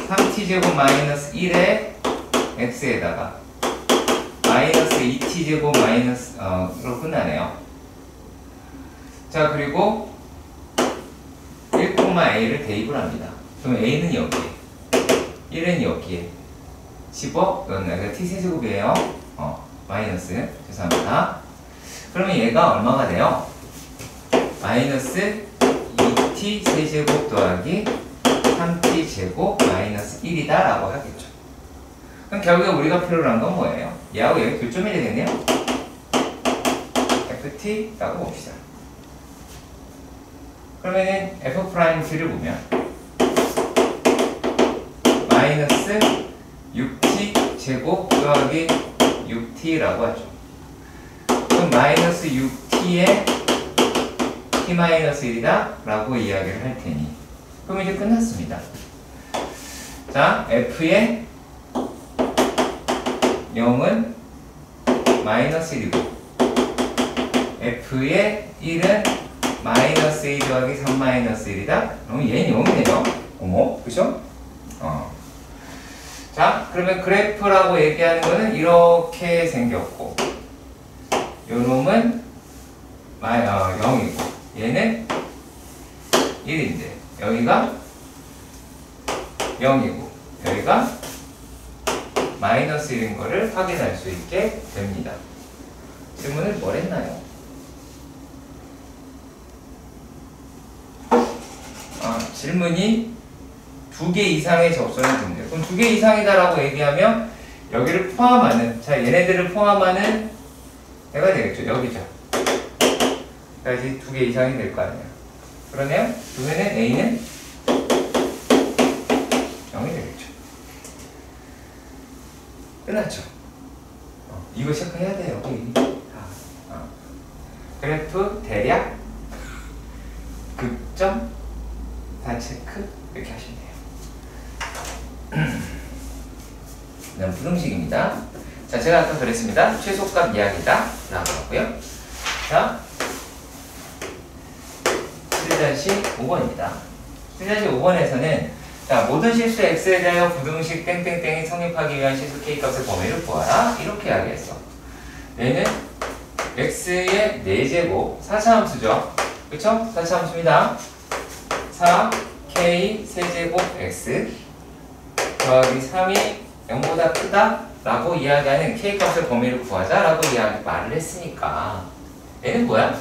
3t제곱 마이너스 1에 x에다가 마이너스 2t제곱 마이너스로 끝나네요. 자, 그리고 1,a를 대입을 합니다. 그럼 a는 여기에 1은 여기에 10억 그러니까 t 세제곱이에요. 마이너스 죄송합니다. 그러면 얘가 얼마가 돼요? 마이너스 6t 세제곱 더하기 3t 제곱 마이너스 1이다 라고 하겠죠. 그럼 결국에 우리가 필요로 한 건 뭐예요? 얘하고 여기 교점이 되겠네요. ft라고 봅시다. 그러면은 f't를 보면 마이너스 6t 제곱 더하기 6t라고 하죠. 그럼 마이너스 6t에 t-1이다 라고 이야기를 할 테니 그럼 이제 끝났습니다. 자, f의 0은 마이너스 1이고 f의 1은 마이너스 2 더하기 3 마이너스 1이다. 그럼 얘는 0이 되죠. 어머, 그죠? 자, 그러면 그래프라고 얘기하는 거는 이렇게 생겼고 요 놈은 0이고 얘는 1인데 여기가 0이고 여기가 마이너스 1인 거를 확인할 수 있게 됩니다. 질문을 뭘 했나요? 질문이 2개 이상의 접선을 준대요. 그럼 2개 이상이다라고 얘기하면 여기를 포함하는, 자 얘네들을 포함하는 얘가 되겠죠. 여기죠. 그래야지 2개 이상이 될 거 아니에요. 그러네요. 그러면 A는 0이 되겠죠. 끝났죠. 이거 체크해야 돼요. 여기. 그래프 대략 극점 다 체크 이렇게 하시면 돼요. 그다음 부등식입니다. 자, 제가 아까 그랬습니다. 최소값 이야기다 라고 하고요. 자, 7-5번입니다. 7-5번에서는 자, 모든 실수 x에 대하여 부등식 땡땡땡이 성립하기 위한 실수 k값의 범위를 구하라 이렇게 이야기했어. 얘는 x의 4제곱 4차함수죠. 그쵸? 4차함수입니다. 4k 세제곱 x 더하기 3이 0보다 크다 라고 이야기하는 k값의 범위를 구하자 라고 말을 했으니까 얘는 뭐야?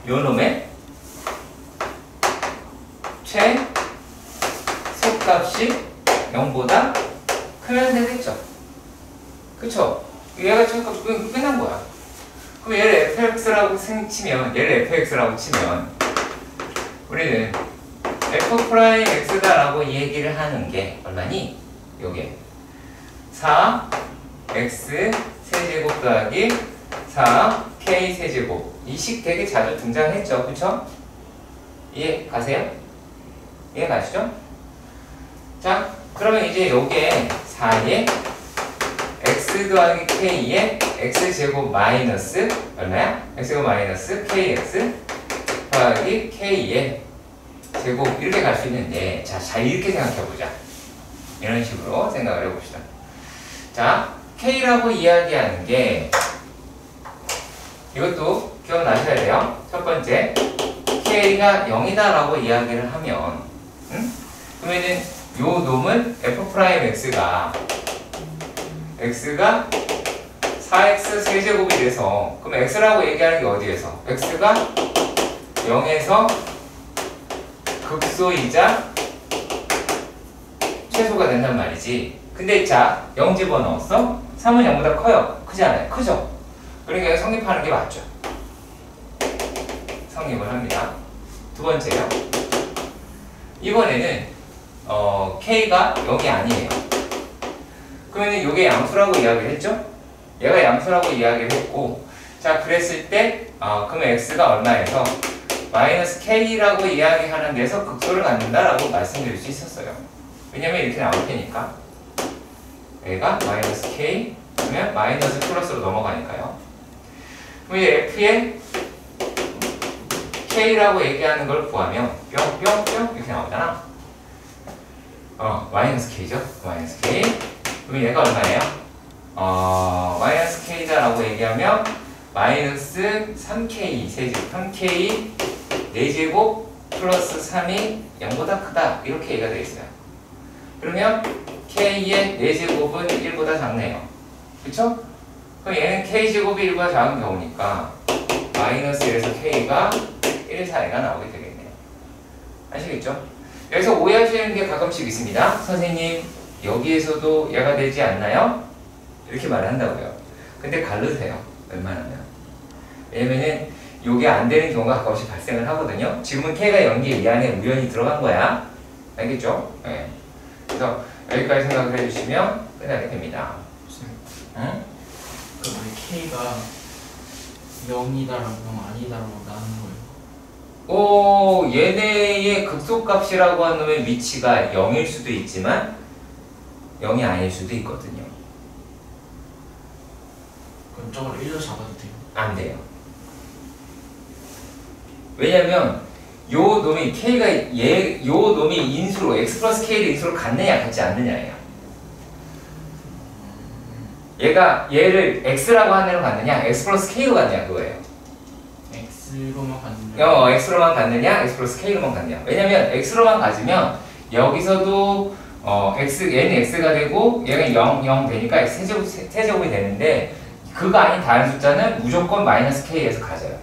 요 놈의 최소값이 0보다 크면 되겠죠. 그쵸? 얘가 최소값이 끝난 거야. 그럼 얘를 fx라고 치면 얘를 fx라고 치면 우리는 f'x다 라고 얘기를 하는 게 얼마니? 요게 4x 세제곱 더하기 4k 세제곱 이 식 되게 자주 등장했죠. 그쵸? 이해 가세요? 이해 가시죠? 자, 그러면 이제 요게 4에 x 더하기 k에 x제곱 마이너스 얼마야? x제곱 마이너스 kx 더하기 k에 제곱 이렇게 갈 수 있는데 자, 잘 이렇게 생각해보자. 이런 식으로 생각을 해봅시다. 자, k라고 이야기하는 게 이것도 기억나셔야 돼요. 첫 번째 k가 0이다 라고 이야기를 하면 그러면은 요 놈은 f'x가 4x 세제곱이 돼서 그럼 x라고 얘기하는 게 어디에서? x가 0에서 극소이자 최소가 된단 말이지. 근데 자, 0 집어넣었어? 3은 0보다 커요. 크지 않아요? 크죠? 그러니까 성립하는 게 맞죠. 성립을 합니다. 두 번째요. 이번에는 k가 0이 아니에요. 그러면 이게 양수라고 이야기를 했죠? 얘가 양수라고 이야기를 했고 자, 그랬을 때 그러면 x가 얼마에서 마이너스 k라고 이야기하는 데서 극소를 갖는다라고 말씀드릴 수 있었어요. 왜냐면 이렇게 나올 테니까 얘가 마이너스 k 그러면 마이너스 플러스로 넘어가니까요. 그럼 이제 f의 k라고 얘기하는 걸 구하면 뿅뿅뿅 이렇게 나오잖아. 마이너스 k죠. 마이너스 k 그러면 얘가 얼마예요? 마이너스 k다라고 얘기하면 마이너스 3k 세제곱 3k 4제곱 플러스 3이 0보다 크다 이렇게 얘기가 되어 있어요. 그러면 k의 4제곱은 1보다 작네요. 그쵸? 그럼 얘는 k제곱이 1보다 작은 경우니까 마이너스 1에서 k가 1 사이가 나오게 되겠네요. 아시겠죠? 여기서 오해하시는 게 가끔씩 있습니다. 선생님 여기에서도 얘가 되지 않나요? 이렇게 말을 한다고요. 근데 갈르세요. 웬만하면. 왜냐면은 요게 안 되는 경우가 가끔씩 발생을 하거든요. 지금은 k가 0기 이 안에 우연히 들어간 거야. 알겠죠? 네. 그래서 여기까지 생각을 해주시면 끝나게 됩니다. 응? 그 우리 K가 0이다라고 0 아니다라고 나눈 거예요. 오, 얘네의 극소값이라고 하는 놈의 위치가 0일 수도 있지만 0이 아닐 수도 있거든요. 그럼 저걸 1로 잡아도 돼요? 안 돼요. 왜냐면 요 놈이 k가 요 놈이 인수로 x 플러스 k를 인수로 같느냐 같지 않느냐예요. 얘가 얘를 x라고 하는 애로 갖느냐 x 플러스 k로 갖느냐 그거예요. X로만 갔느냐? x로만 갖느냐 x 플러스 k로만 갖느냐. 왜냐면 x로만 가지면 여기서도 얘는 x가 되고 얘가 0 되니까 x 세제곱이 되는데 그거 아닌 다른 숫자는 무조건 마이너스 k에서 가져요.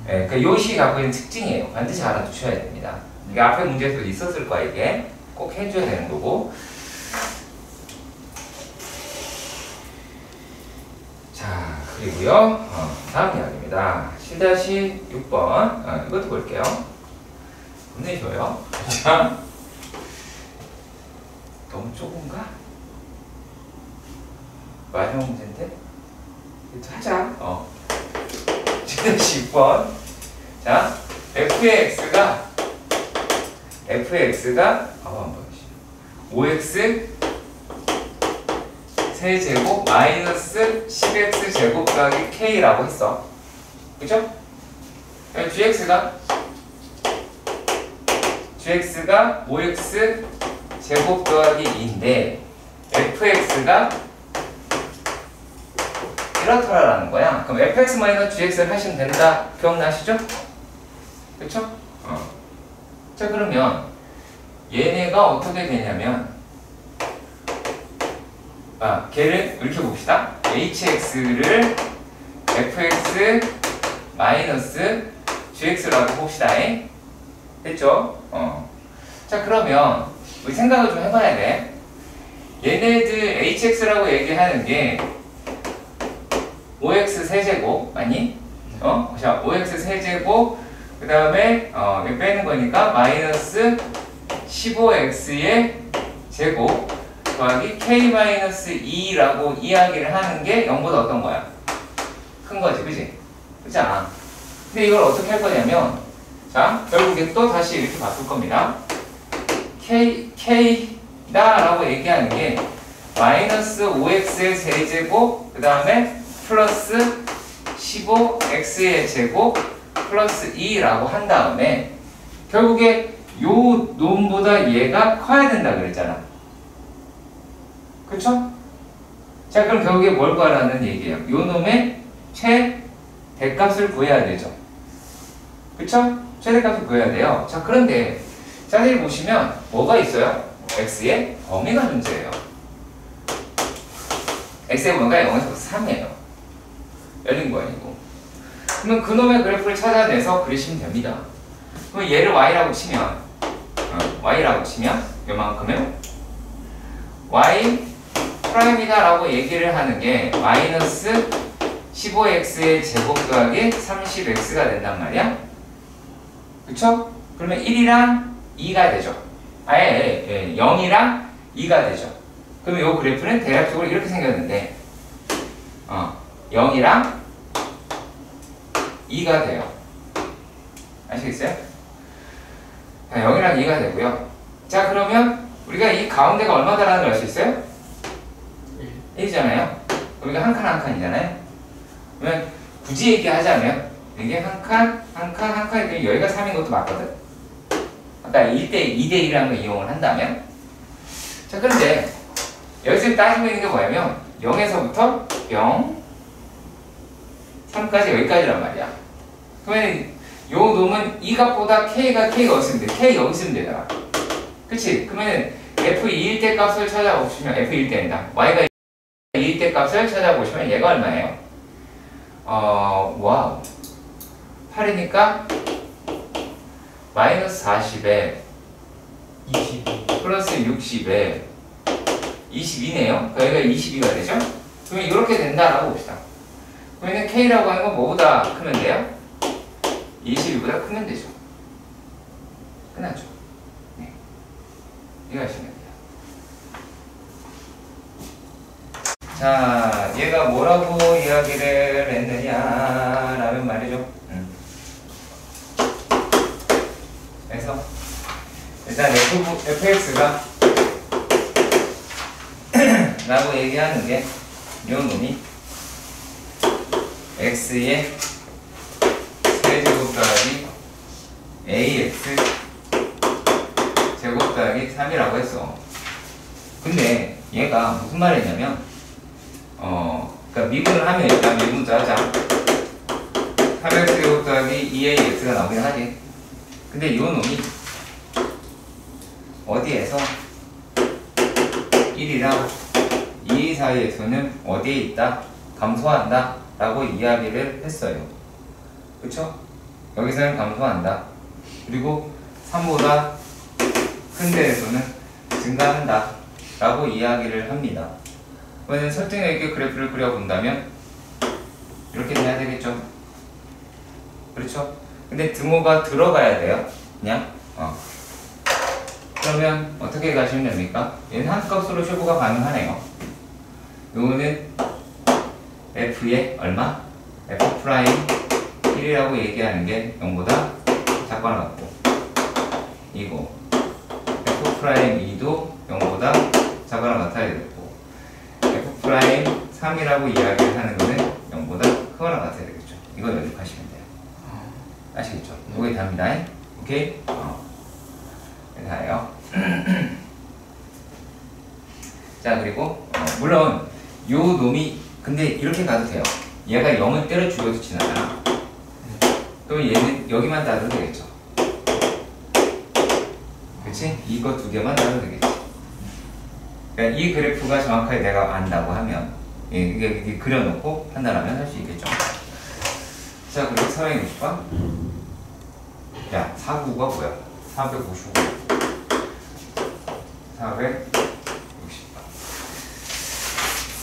네, 그러니까 요 식이 갖고 있는 특징이에요. 반드시 알아두셔야 됩니다. 이게 앞에 문제에서도 있었을 거야. 이게 꼭 해줘야 되는 거고. 자, 그리고요 다음 이야기입니다. 7-6번 이것도 볼게요. 굉장히 좋아요. 자, 너무 좁은가? 마지막 문제인데? 이것도 하자. 7-6번. 자, fx가 한번 보시죠. 5x 세제곱 마이너스 10x 제곱 더하기 k라고 했어. 그죠? gx가 5x 제곱 더하기 2인데 fx가 이렇더라라는 거야. 그럼 fx 마이너스 gx를 하시면 된다. 기억나시죠? 그쵸? 자, 그러면 얘네가 어떻게 되냐면 걔를 이렇게 봅시다. hx를 fx 마이너스 gx라고 봅시다. 됐죠? 자, 그러면 우리 생각을 좀 해봐야 돼. 얘네들 hx라고 얘기하는 게 5x 세제곱 아니? 자, 5x 세제곱 그 다음에 이거 빼는 거니까 마이너스 15x의 제곱 더하기 k-2라고 이야기를 하는 게 0보다 어떤 거야? 큰 거지, 그지? 그렇지 않아? 근데 이걸 어떻게 할 거냐면 자, 결국에 또 다시 이렇게 바꿀 겁니다. k다라고 얘기하는 게 마이너스 5x의 세제곱 그 다음에 플러스 15x의 제곱 플러스 2라고 한 다음에 결국에 요 놈보다 얘가 커야 된다 그랬잖아. 그쵸? 자, 그럼 결국에 뭘 구하라는 얘기예요? 요 놈의 최대값을 구해야 되죠. 그쵸? 최대값을 구해야 돼요. 자, 그런데 자세히 보시면 뭐가 있어요? x의 범위가 문제예요. x의 범위가 0에서 3이에요. 열린 거 아니고. 그러면 그놈의 그래프를 찾아내서 그리시면 됩니다. 그럼 얘를 y라고 치면 요만큼은 y 프라임이다 라고 얘기를 하는 게 마이너스 15x의 제곱 더하기 30x가 된단 말이야. 그쵸? 그러면 1이랑 2가 되죠. 0이랑 2가 되죠. 그러면 요 그래프는 대략적으로 이렇게 생겼는데 0이랑 2가 돼요. 아시겠어요? 자, 0이랑 2가 되고요. 자, 그러면 우리가 이 가운데가 얼마다라는 걸 알 수 있어요? 1이잖아요. 우리가 한 칸 한 칸이잖아요. 그러면 굳이 얘기하자면 이게 한 칸 여기가 3인 것도 맞거든. 아까 2대1이라는 걸 이용을 한다면 자, 그런데 여기서 따지고 있는 게 뭐냐면 0에서부터 0 3까지 여기까지란 말이야. 그러면 요 놈은 이 값보다 k가 어디 있으면 돼? k 여기 있으면 되잖아. 그치? 그러면 f2일 때 값을 찾아보시면 f1일 때입니다. y가 2일 때 값을 찾아보시면 얘가 얼마예요? 와우. 8이니까 마이너스 40에 22. 플러스 60에 22네요. 그러니까 여기가 22가 되죠? 그러면 이렇게 된다라고 봅시다. 그러면 K라고 하는 건 뭐보다 크면 돼요? 22보다 크면 되죠. 끝났죠. 네. 이거 하시면 돼요. 자, 얘가 뭐라고 이야기를 했느냐라면 말이죠. 그래서 일단 fx가 라고 얘기하는 게 요 놈이 x의 세제곱 더하기 ax 제곱 더하기 3이라고 했어. 근데 얘가 무슨 말이냐면 그러니까 미분을 하면 일단 미분도 하자. 3x 제곱 더하기 2ax가 나오긴 하지. 근데 요 놈이 어디에서 1이랑 2 사이에서는 어디에 있다? 감소한다 라고 이야기를 했어요. 그쵸? 여기서는 감소한다. 그리고 3보다 큰 데에서는 증가한다 라고 이야기를 합니다. 그러면 설득력 있게 그래프를 그려본다면 이렇게 돼야 되겠죠? 그렇죠? 근데 등호가 들어가야 돼요. 그냥 그러면 어떻게 가시면 됩니까? 얘는 한 값으로 쇼부가 가능하네요. 요거는 f의 얼마? f 프라임 1이라고 얘기하는 게 0보다 작거나 같고, 이거 f 프라임 2도 0보다 작거나 같아야 되고, f 프라임 3이라고 이야기를 하는 거는 0보다 크거나 같아야 되겠죠. 이거 연습하시면 돼요. 아시겠죠? 이게 답니다. 오케이? 다예요. 자, 그리고 물론 요 놈이 근데 이렇게 가도 돼요. 얘가 0을 때려 죽여도 지나잖아. 그럼 얘는 여기만 놔도 되겠죠. 그치? 이거 두 개만 놔도 되겠지. 그러니까 이 그래프가 정확하게 내가 안다고 하면 이게 그려놓고 판단하면 할 수 있겠죠. 자, 그리고 460번. 야, 499가 뭐야? 455. 460번.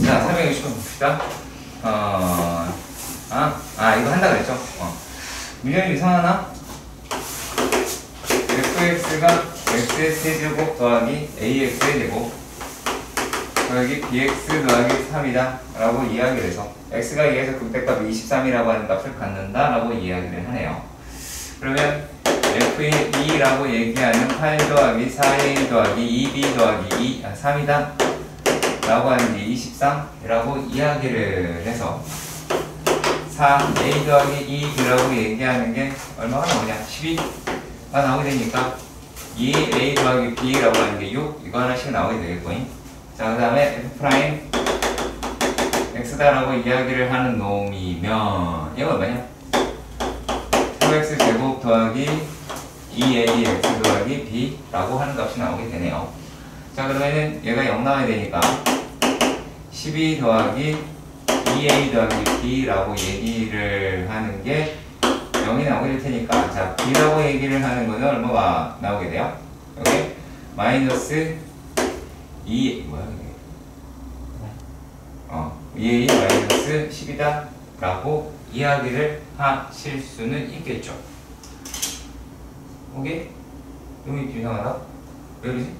자, 460번 봅시다. 이거 한다 그랬죠? 문제는 이상하나? fx가 x의 세제곱 더하기 ax의 제곱 더하기 bx 더하기 3이다 라고 이야기를 해서 x가 2에서 극대값 23이라고 하는 값을 갖는다 라고 이야기를 하네요. 그러면 f의 2라고 얘기하는 8 더하기 4a 더하기 2b 더하기 3이다 라고 하는 게 23이라고 이야기를 해서 4a 더하기 2b라고 얘기하는 게 얼마가 나오냐? 12가 나오게 되니까 2a 더하기 b라고 하는 게 6, 이거 하나씩 나오게 되겠고, 자, 그 다음에 f 프라임 x다라고 이야기를 하는 놈이면 얘가 얼마냐? 3x 제곱 더하기 2ax 더하기 b라고 하는 값이 나오게 되네요. 자, 그러면은 얘가 0 나와야 되니까 12 더하기 2a 더하기 b라고 얘기를 하는 게 0이 나오게 될 테니까, 자, b라고 얘기를 하는 거는 얼마가 나오게 돼요? 여기 마이너스 2, 뭐야 이게 2a 마이너스 10이다 라고 이야기를 하실 수는 있겠죠. 오케이? 여기 이상하다? 왜 그러지?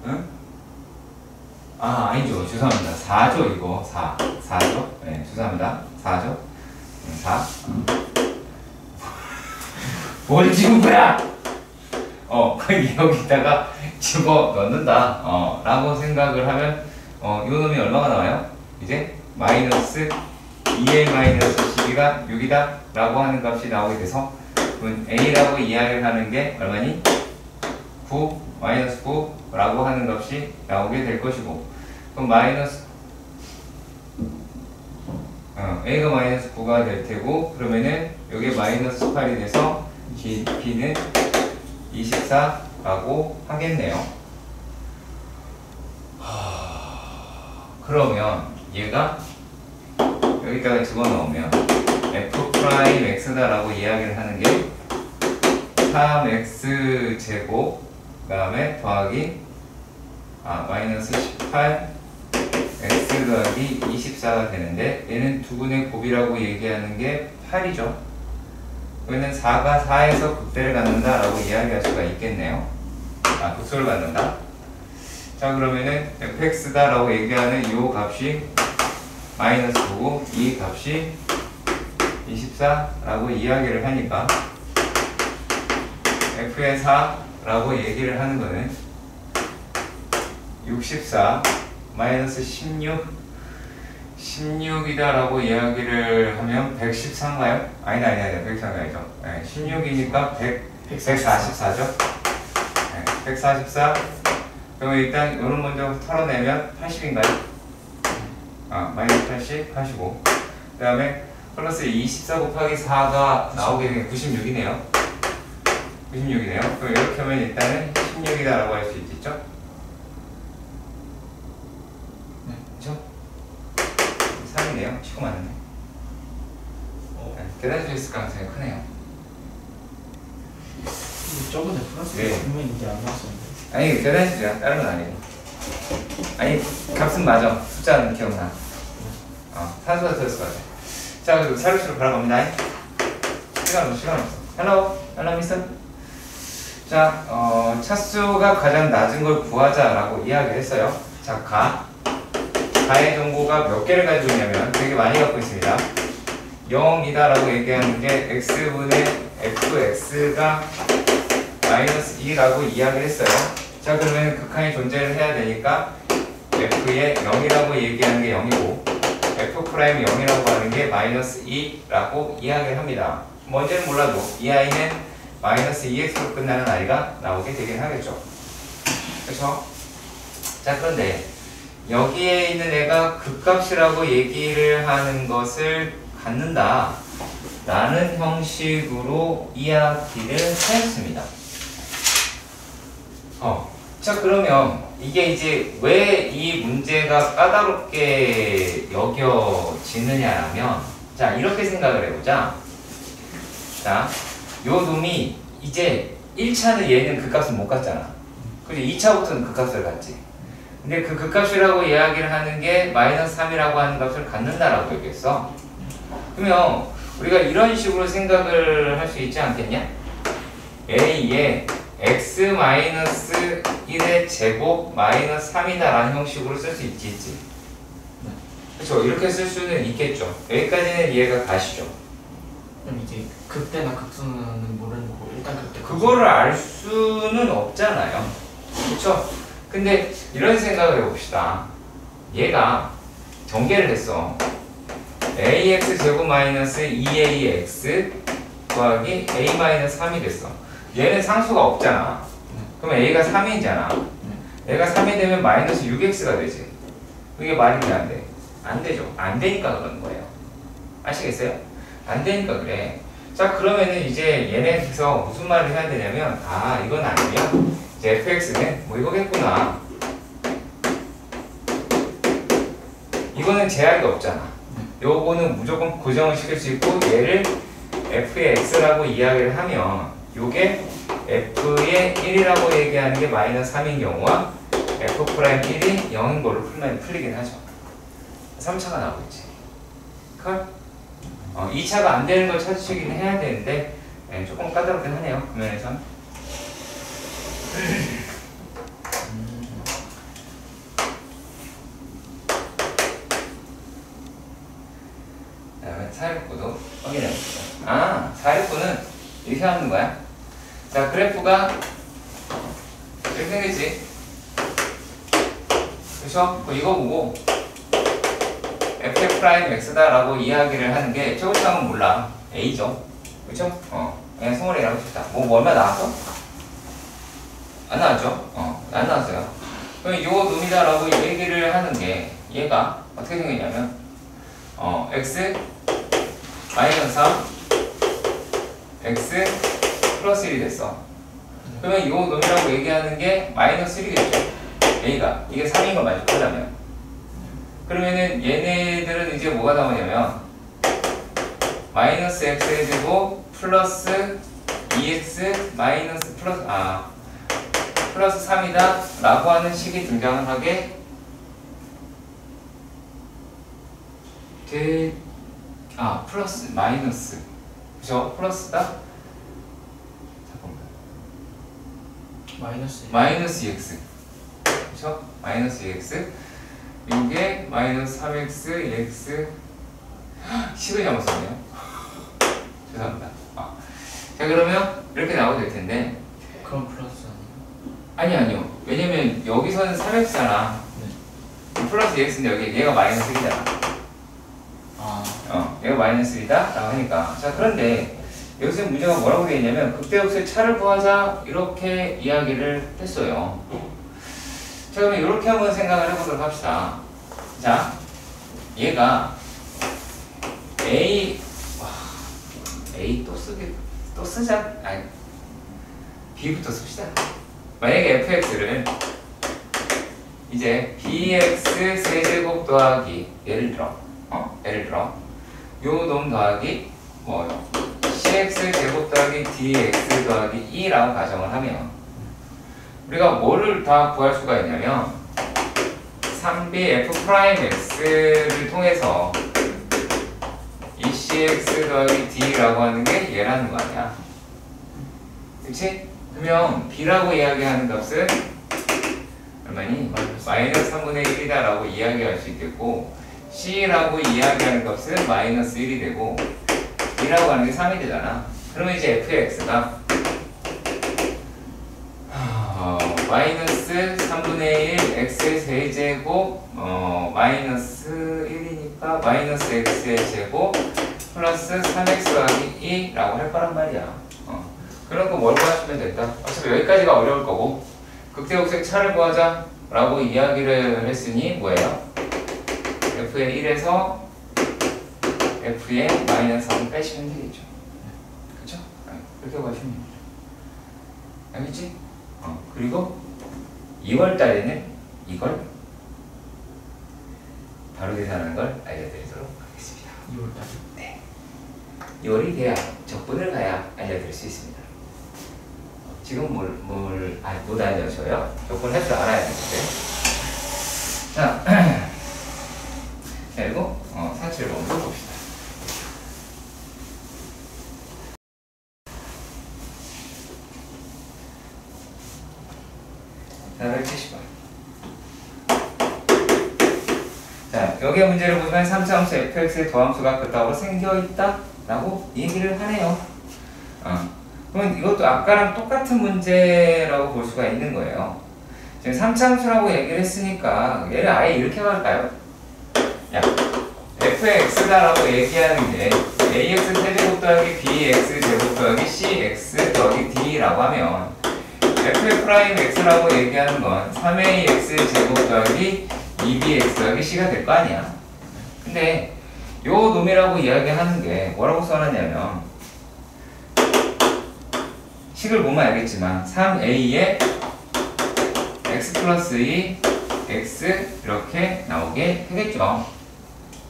응? 아니죠. 죄송합니다. 4죠, 이거. 4죠? 네, 죄송합니다. 4죠? 4. 뭘 찍은 거야? 여기다가 집어 넣는다. 라고 생각을 하면, 요 놈이 얼마가 나와요? 이제, 마이너스 2a 마이너스 12가 6이다. 라고 하는 값이 나오게 돼서, 그럼 a라고 이야기를 하는 게 얼마니? 9, 마이너스 9 라고 하는 값이 나오게 될 것이고, 그럼 마이너스 A가 마이너스 9가 될 테고, 그러면은 여기 마이너스 8이 돼서 B는 24라고 하겠네요. 그러면 얘가 여기다가 집어넣으면 F 프라임 X다라고 이야기를 하는 게 3X 제곱 그 다음에 더하기 마이너스 18 X 더하기 24가 되는데, 얘는 두분의 곱이라고 얘기하는 게 8이죠. 그러면 4가 4에서 극대를 갖는다 라고 이야기할 수가 있겠네요. 극소를 갖는다. 자, 그러면은 fx다 라고 얘기하는 이 값이 마이너스 9고 이 값이 24 라고 이야기를 하니까 f의 4 라고 얘기를 하는 거는 64 마이너스 16이다 라고 이야기를 하면 114인가요? 아니다 114가 아니죠. 16이니까 144죠. 144. 그러면 일단 요런 먼저 털어내면 80인가요? 마이너스 80, 85. 그 다음에 플러스 24 곱하기 4가 나오게 되면 96이네요. 96이네요. 그럼 이렇게 하면 일단은 16이다 라고 할 수 있겠죠? 그쵸? 3이네요. 치고 맞네. 계산수 있을 가능성이 크네요. 저번에 플러스 네. 분명히 이게 안 나왔었는데. 아니, 계산수야. 다른 건 아니고. 아니, 값은 맞아. 숫자는 기억나. 산수가 들었을 것 같아. 자, 그리고 사료수로 바로 갑니다. 시간 없어. 헬로, 미스터. 자, 차수가 가장 낮은 걸 구하자라고 이야기를 했어요. 자, 가의 정보가 몇 개를 가지고 있냐면 되게 많이 갖고 있습니다. 0이다라고 얘기하는 게 x분의 fx가 마이너스 2라고 이야기를 했어요. 자, 그러면 극한이 존재를 해야 되니까 f의 0이라고 얘기하는 게 0이고 f 프라임 0이라고 하는 게 마이너스 2라고 이야기를 합니다. 뭔지는 몰라도 이 아이는 마이너스 2x로 끝나는 아이가 나오게 되긴 하겠죠. 그렇죠? 자, 그런데 여기에 있는 애가 극값이라고 얘기를 하는 것을 갖는다 라는 형식으로 이야기를 하였습니다. 자, 그러면 이게 이제 왜 이 문제가 까다롭게 여겨지느냐라면, 자, 이렇게 생각을 해보자. 자, 요 놈이 이제 1차는 얘는 극값을 못 갖잖아. 그죠? 2차부터는 극값을 갖지. 근데 그 극값이라고 이야기를 하는 게 마이너스 3이라고 하는 값을 갖는다라고 얘기했어. 그러면 우리가 이런 식으로 생각을 할 수 있지 않겠냐? A에 x 마이너스 1의 제곱 마이너스 3이다 라는 형식으로 쓸 수 있지. 그렇죠? 이렇게 쓸 수는 있겠죠. 여기까지는 이해가 가시죠? 그럼 이제 극대나 극소는 모르는 거고 일단 극대. 그거를 알 수는 없잖아요. 그렇죠? 근데 이런 생각을 해봅시다. 얘가 전개를 했어. ax 제곱 마이너스 2ax 더하기 a 마이너스 3이 됐어. 얘는 상수가 없잖아. 그럼 a가 3이잖아. 얘가 3이 되면 마이너스 6x가 되지. 이게 말이 돼, 안 돼? 안 되죠. 안 되니까 그러는 거예요. 아시겠어요? 안 되니까 그래. 자, 그러면은 이제 얘네에서 무슨 말을 해야 되냐면, 이건 아니면 이제 fx는 뭐 이거겠구나. 이거는 제약이 없잖아. 요거는 무조건 고정을 시킬 수 있고, 얘를 f의 x라고 이야기를 하면 요게 f의 1이라고 얘기하는 게 마이너스 3인 경우와 f 프라임 1이 0인 걸로 풀리긴 하죠. 3차가 나오겠지. 컬? 2차가 안 되는 걸 찾으시긴 해야 되는데 조금 까다롭긴 하네요. 그 면에선. 그 다음에 469도 확인해봅시다. 469는 이렇게 하는 거야. 자, 그래프가 이렇게 생겼지. 그쵸? 이거 보고 f 프라임 x다 라고 이야기를 하는 게 최고점은 몰라. a죠. 그쵸? 그냥 스몰이라고 싶다. 뭐 얼마 나왔어? 안 나왔죠? 안 나왔어요. 그럼 요 놈이다 라고 얘기를 하는 게 얘가 어떻게 생겼냐면 x 마이너스 3 x 플러스 1이 됐어. 그러면 이 놈이라고 얘기하는 게 마이너스 1이겠죠. a가 이게 3인 걸 만족하려면. 그러면은 얘네들은 이제 뭐가 나오냐면 마이너스 x의 제곱 플러스 2x 마이너스 플러스 3이다 라고 하는 식이 등장을 하게 플러스 마이너스 그죠? 플러스다? 잠깐만 마이너스 2x 그죠? 마이너스 2x 이게 마이너스 3x 2x 식을 잘못 썼네요. 죄송합니다. 자 그러면 이렇게 나오게 될 텐데 그럼 플러스 아니에요? 아니요. 왜냐면 여기서는 3x잖아. 네. 플러스 2x인데 여기 얘가 마이너스 1이잖아. 얘가 마이너스 1이다 라고 하니까. 자 그런데 여기서 문제가 뭐라고 되어 있냐면 극대역수의 차를 구하자 이렇게 이야기를 했어요. 자 그러면 이렇게 한번 생각을 해보도록 합시다. 자 얘가 A 또 쓰자. B부터 씁시다. 만약에 fx를 이제 bx 세제곱 더하기 예를 들어 요 놈 더하기 뭐요? cx 제곱 더하기 dx 더하기 2라고 가정을 하면 우리가 뭐를 다 구할 수가 있냐면 3b f'x를 통해서 이 cx 더하기 d라고 하는 게 얘라는 거 아니야. 그치? 그러면 b라고 이야기하는 값은 얼마니? 마이너스 3분의 1이다 라고 이야기할 수 있겠고 c라고 이야기하는 값은 마이너스 1이 되고 b라고 하는 게 3이 되잖아. 그러면 이제 fx가 마이너스 3분의 1 x의 세제곱 마이너스 1이니까 마이너스 x의 제곱 플러스 3x 더하기 2라고 할 거란 말이야. 그런 거 뭘 구하시면 된다. 어차피 여기까지가 어려울 거고 극대역수의 차를 구하자 라고 이야기를 했으니 뭐예요? f의 1에서 f의 마이너스 3을 빼시면 되겠죠. 그쵸? 그렇게 구하시면 됩니다. 알겠지? 그리고 2월 달에는 이걸 바로 계산하는 걸 알려드리도록 하겠습니다. 2월 달? 네. 2월이 돼야 적분을 가야 알려드릴 수 있습니다. 지금 못 알려줘요. 적분 할 줄 알아야 되는데. 자, 그리고 산출을 먼저 봅시다. 자, 170번. 자, 여기에 문제를 보면 3차함수 fx의 도함수가 그따구로 생겨있다 라고 얘기를 하네요. 그러면 이것도 아까랑 똑같은 문제라고 볼 수가 있는 거예요. 지금 3차함수라고 얘기를 했으니까 얘를 아예 이렇게 할까요? 야, f의 x다라고 얘기하는 게 ax 세제곱 더하기 bx 제곱 더하기 cx 더하기 d라고 하면 f의 프라임 x라고 얘기하는 건 3ax 제곱 더하기 2bx 더하기 c가 될 거 아니야. 근데 요 놈이라고 이야기하는 게 뭐라고 써놨냐면 식을 보면 알겠지만 3a에 x 플러스 2 x 이렇게 나오게 되겠죠.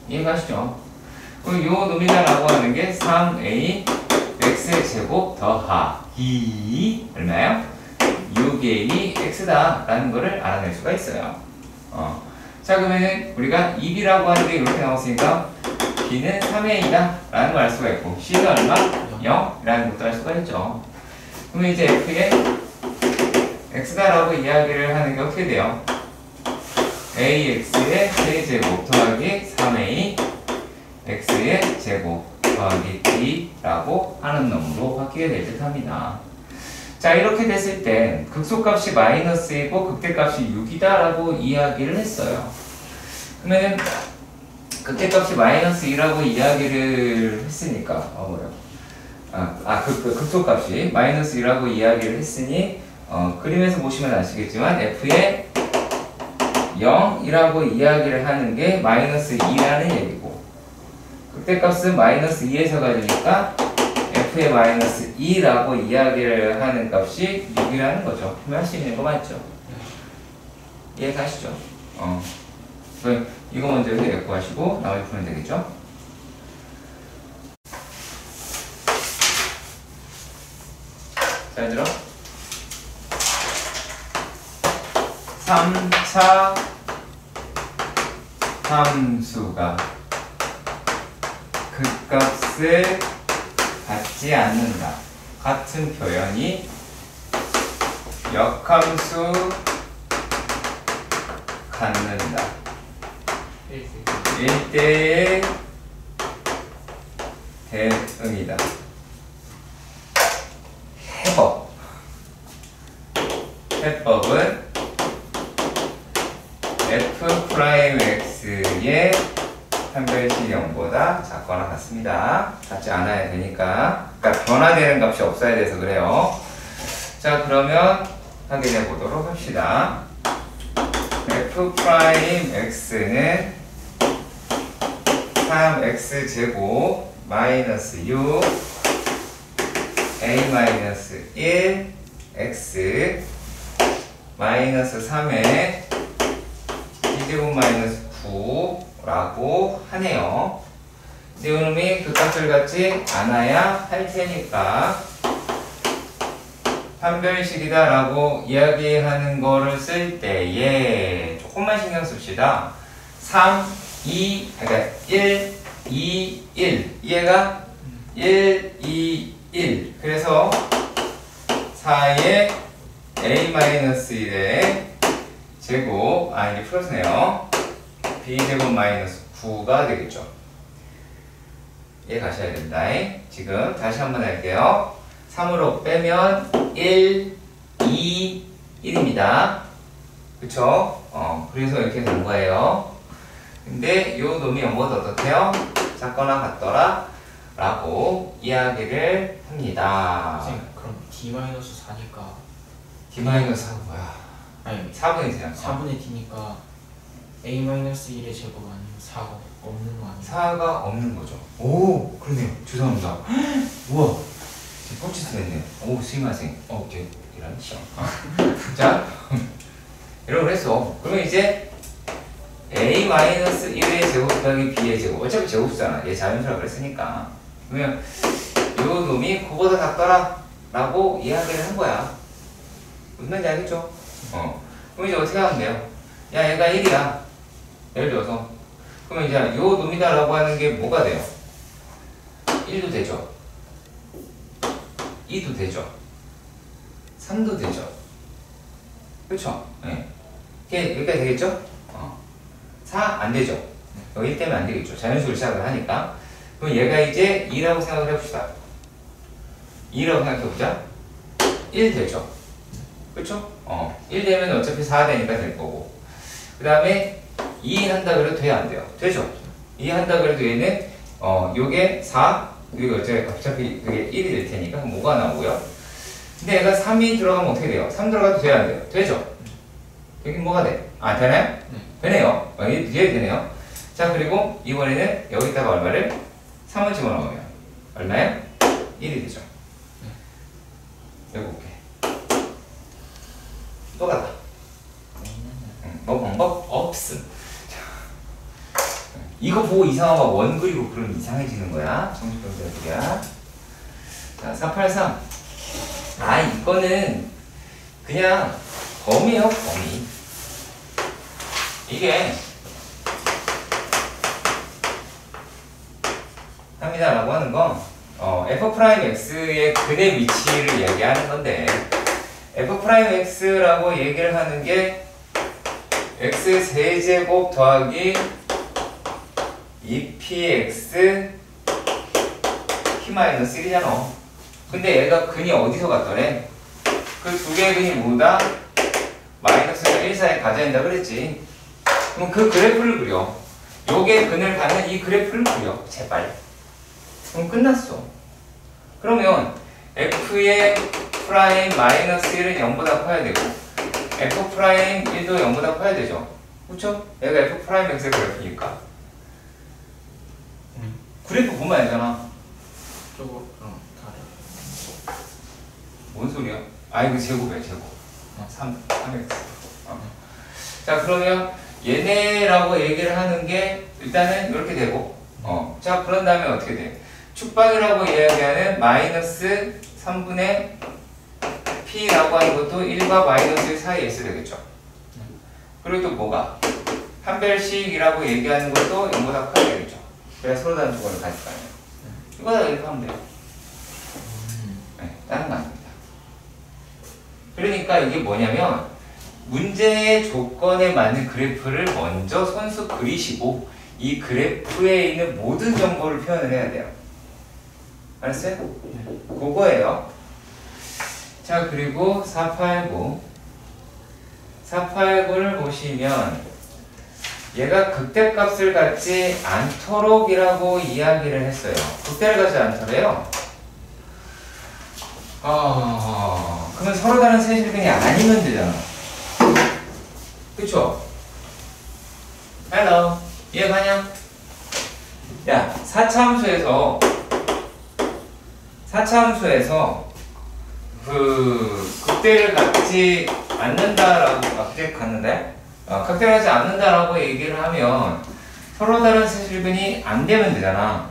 이해가시죠? 그리고 요 놈이다라고 하는 게 3a x의 제곱 더하기 얼마예요? 6a x다 라는 거를 알아낼 수가 있어요. 자 그러면 우리가 2b라고 하는 게 이렇게 나왔으니까 b는 3a이다 라는 걸 알 수가 있고 c는 얼마? 0 라는 것도 알 수가 있죠. 그러면 이제 f의 x다라고 이야기를 하는 게 어떻게 돼요? ax의 세제곱 더하기 3a x의 제곱 더하기 d라고 하는 놈으로 바뀌게 될 듯 합니다. 자 이렇게 됐을 때 극소값이 마이너스이고 극대값이 6이다 라고 이야기를 했어요. 그러면은 극대값이 마이너스 2라고 이야기를 했으니까 극소값이 마이너스 2라고 이야기를 했으니 그림에서 보시면 아시겠지만 f의 0이라고 이야기를 하는 게 마이너스 2라는 얘기고 극대값은 마이너스 2에서 가지니까 f의 마이너스 2라고 이야기를 하는 값이 6이라는 거죠. 그럼 할 수 있는 거 맞죠? 이해가시죠? 그럼 이거 먼저 여기서 구하시고 나머지 풀면 되겠죠? 잘 들어? 3차 함수가 극값을 갖지 않는다. 같은 표현이 역함수 갖는다. 1대의 대응이다. 해법은 f'x의 판별식 0보다 작거나 같습니다. 같지 않아야 되니까. 그러니까 변화되는 값이 없어야 돼서 그래요. 자, 그러면 확인해 보도록 합시다. f'x는 3x제곱 마이너스 6 a 마이너스 1 x 마이너스 3에 b제곱 마이너스 9라고 하네요. 근데 이놈이 그 값을 갖지 않아야 할 테니까 판별식이다 라고 이야기하는 거를 쓸 때에 조금만 신경 씁시다. 3, 2, 그러니까 1, 2, 1 이해가? 1, 2, 1 그래서 4의 a-1의 제곱, 이게 플러스네요. b제곱 마이너스 9가 되겠죠. 이해 가셔야 됩니다. 지금 다시 한번 할게요. 3으로 빼면 1, 2, 1입니다. 그쵸? 그래서 이렇게 된 거예요. 근데 요 놈이 0보다 어떻대요? 작거나 같더라 라고 이야기를 합니다. 선생님, 그럼 d-4니까 d-4가 뭐야? 아니 4분의 D잖아. 4분의 d니까 a-1의 제곱 아니면 4가 없는 거 아니에요? 4가 없는 거죠. 오, 그러네요. 죄송합니다. 우와, 뻥치스 했네. 오, 스미마생. 오케이. 이런 시험. 자, 이러고 그랬어. 그러면 이제 a-1의 제곱 더하기 b의 제곱. 어차피 제곱수잖아. 얘 자연수라고 그랬으니까. 그러면 요 놈이 9보다 작더라 라고 이야기를 한 거야. 무슨 말인지 알겠죠? 그럼 이제 어떻게 하면 돼요? 야, 얘가 1이야. 예를 들어서. 그러면 이제 요 놈이다 라고 하는 게 뭐가 돼요? 1도 되죠. 2도 되죠. 3도 되죠. 그쵸? 네. 여기까지 되겠죠? 4 안 되죠. 여기 1 때문에 안 되겠죠. 자연수를 시작을 하니까. 그럼 얘가 이제 2라고 생각을 해봅시다. 2라고 생각해보자. 1 되죠. 그쵸? 1 되면 어차피 4 되니까 될 거고. 그 다음에 2 한다 그래도 돼야 안 돼요. 되죠? 2 한다 그래도 얘는 요게 4 그리고 어차피 그게 1이 될 테니까 그럼 뭐가 나오고요? 근데 얘가 3이 들어가면 어떻게 돼요? 3 들어가도 돼야 안 돼요? 되죠? 여기 뭐가 돼? 되나요? 네. 되네요. 이게 뒤에 되네요. 자, 그리고 이번에는 여기다가 얼마를? 3을 집어넣으면 얼마예요? 1이 되죠. 여기 볼게. 똑같다. 뭐 방법 없음. 이거 보고 이상하면 원 그리고 그럼 이상해지는 거야. 정식병자들이야. 자, 483. 이거는 그냥 범위예요, 범위. 이게 합니다 라고 하는 건 f'x의 근의 위치를 얘기하는 건데 f'x라고 얘기를 하는 게 x 세제곱 더하기 2px p-1이잖아. 근데 얘가 근이 어디서 갔더래? 그 두 개의 근이 뭐다? 마이너스가 1 사이에 가져야 된다 그랬지. 그럼 그 그래프를 그려. 요게 근을 가는 이 그래프를 그려. 제발. 그럼 끝났어. 그러면 f의 프라임 마이너스 1은 0보다 커야 되고 f 프라임 1도 0보다 커야 되죠. 그쵸? 얘가 f 프라임 x의 그래프니까. 그래프 보면 알잖아. 저거 다른. 뭔 소리야? 아 이거 제곱이야 제곱. 3x. 자 그러면 얘네라고 얘기를 하는 게 일단은 이렇게 되고 자 그런 다음에 어떻게 돼? 축방이라고 이야기하는 마이너스 3분의 p라고 하는 것도 1과 마이너스 1 사이에 있어야 되겠죠. 그리고 또 뭐가? 한 별씩이라고 얘기하는 것도 0보다 커야 되겠죠. 그래야 서로 다른 조건을 가질 거 아니에요. 이거 다 이렇게 하면 돼요. 네, 다른 거 아닙니다. 그러니까 이게 뭐냐면 문제의 조건에 맞는 그래프를 먼저 손수 그리시고 이 그래프에 있는 모든 정보를 표현을 해야 돼요. 알았어요? 그거예요. 자 그리고 489를 보시면 얘가 극대값을 갖지 않도록이라고 이야기를 했어요. 극대를 갖지 않더래요. 그러면 서로 다른 세실근이 아니면 되잖아. 그쵸? 헬로 이해가냐? 야 4차함수에서 그 극대를 갖지 않는다라고 극대 갖는데? 극대를 갖지 않는다라고 얘기를 하면 서로 다른 세실근이 안 되면 되잖아.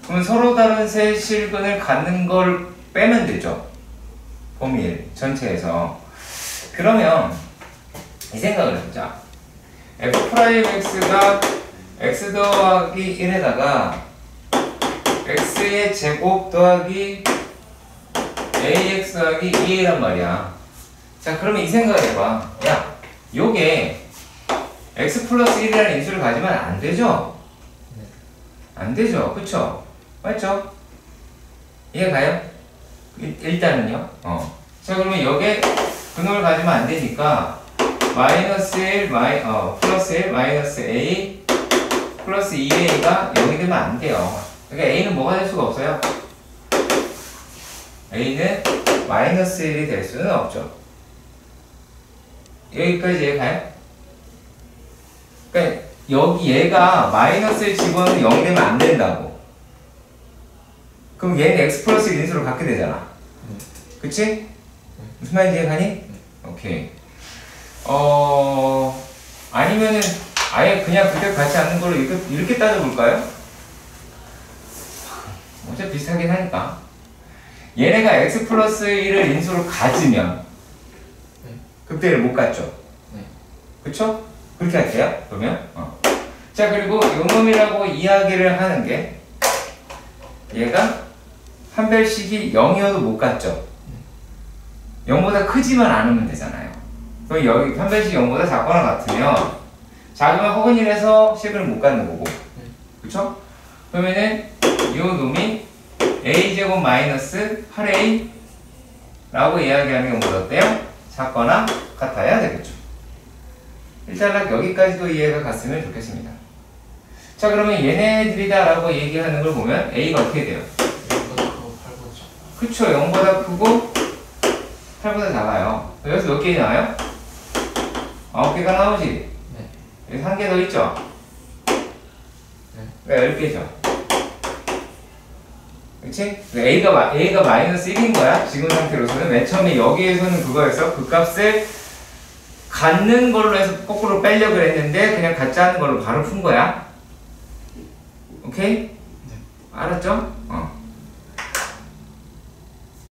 그럼 서로 다른 세실근을 갖는 걸 빼면 되죠. 범위 전체에서. 그러면 이 생각을 해보자. f'x가 x 더하기 1에다가 x의 제곱 더하기 ax 더하기 2란 말이야. 자 그러면 이 생각을 해봐. 야 요게 x 플러스 1이라는 인수를 가지면 안 되죠? 안 되죠. 그쵸? 맞죠? 이해가요? 일단은요. 자 그러면 여기에 근호를 가지면 안 되니까 마이너스 1, 플러스 1, 마이너스 a 플러스 2a가 0이 되면 안 돼요. 그러니까 a는 뭐가 될 수가 없어요? a는 마이너스 1이 될 수는 없죠. 여기까지 이해가요? 그러니까 여기 얘가 마이너스 1 집어넣으면 0이 되면 안 된다고. 그럼 얘는 x 플러스 1 인수를 갖게 되잖아. 그치? 무슨 말인지 이해가니? 오케이. 아니면은 아예 그냥 그때 같이 않는 걸로 이렇게 따져볼까요? 어차피 비슷하긴 하니까. 얘네가 x 플러스 1을 인수로 가지면 극대를 못 갖죠? 그쵸? 그렇게 할게요. 그러면 자 그리고 요놈이라고 이야기를 하는 게 얘가 한 별씩이 0이어도 못 갖죠? 0보다 크지만 않으면 되잖아요. 그럼 여기 한 별씩 0보다 작거나 같으면 작으면 혹은 1에서 식을 못 갖는 거고. 그쵸? 그러면은 이 놈이 a제곱 마이너스 8a 라고 이야기하는 경우가 어때요? 작거나 같아야 되겠죠. 일단 여기까지도 이해가 갔으면 좋겠습니다. 자 그러면 얘네들이다 라고 얘기하는 걸 보면 a가 어떻게 돼요? 0보다 크고 8보다 작아. 그쵸. 0보다 크고 8보다 작아요. 여기서 몇 개 나와요? 9개가 나오지? 여기 1개 더 있죠? 그러니까 10개죠. 그치? A가 마이너스 1인 거야. 지금 상태로서는. 맨 처음에 여기에서는 그거였어. 그 값을 갖는 걸로 해서 거꾸로 빼려고 했는데 그냥 갖지 않는 걸로 바로 푼 거야. 오케이? 알았죠?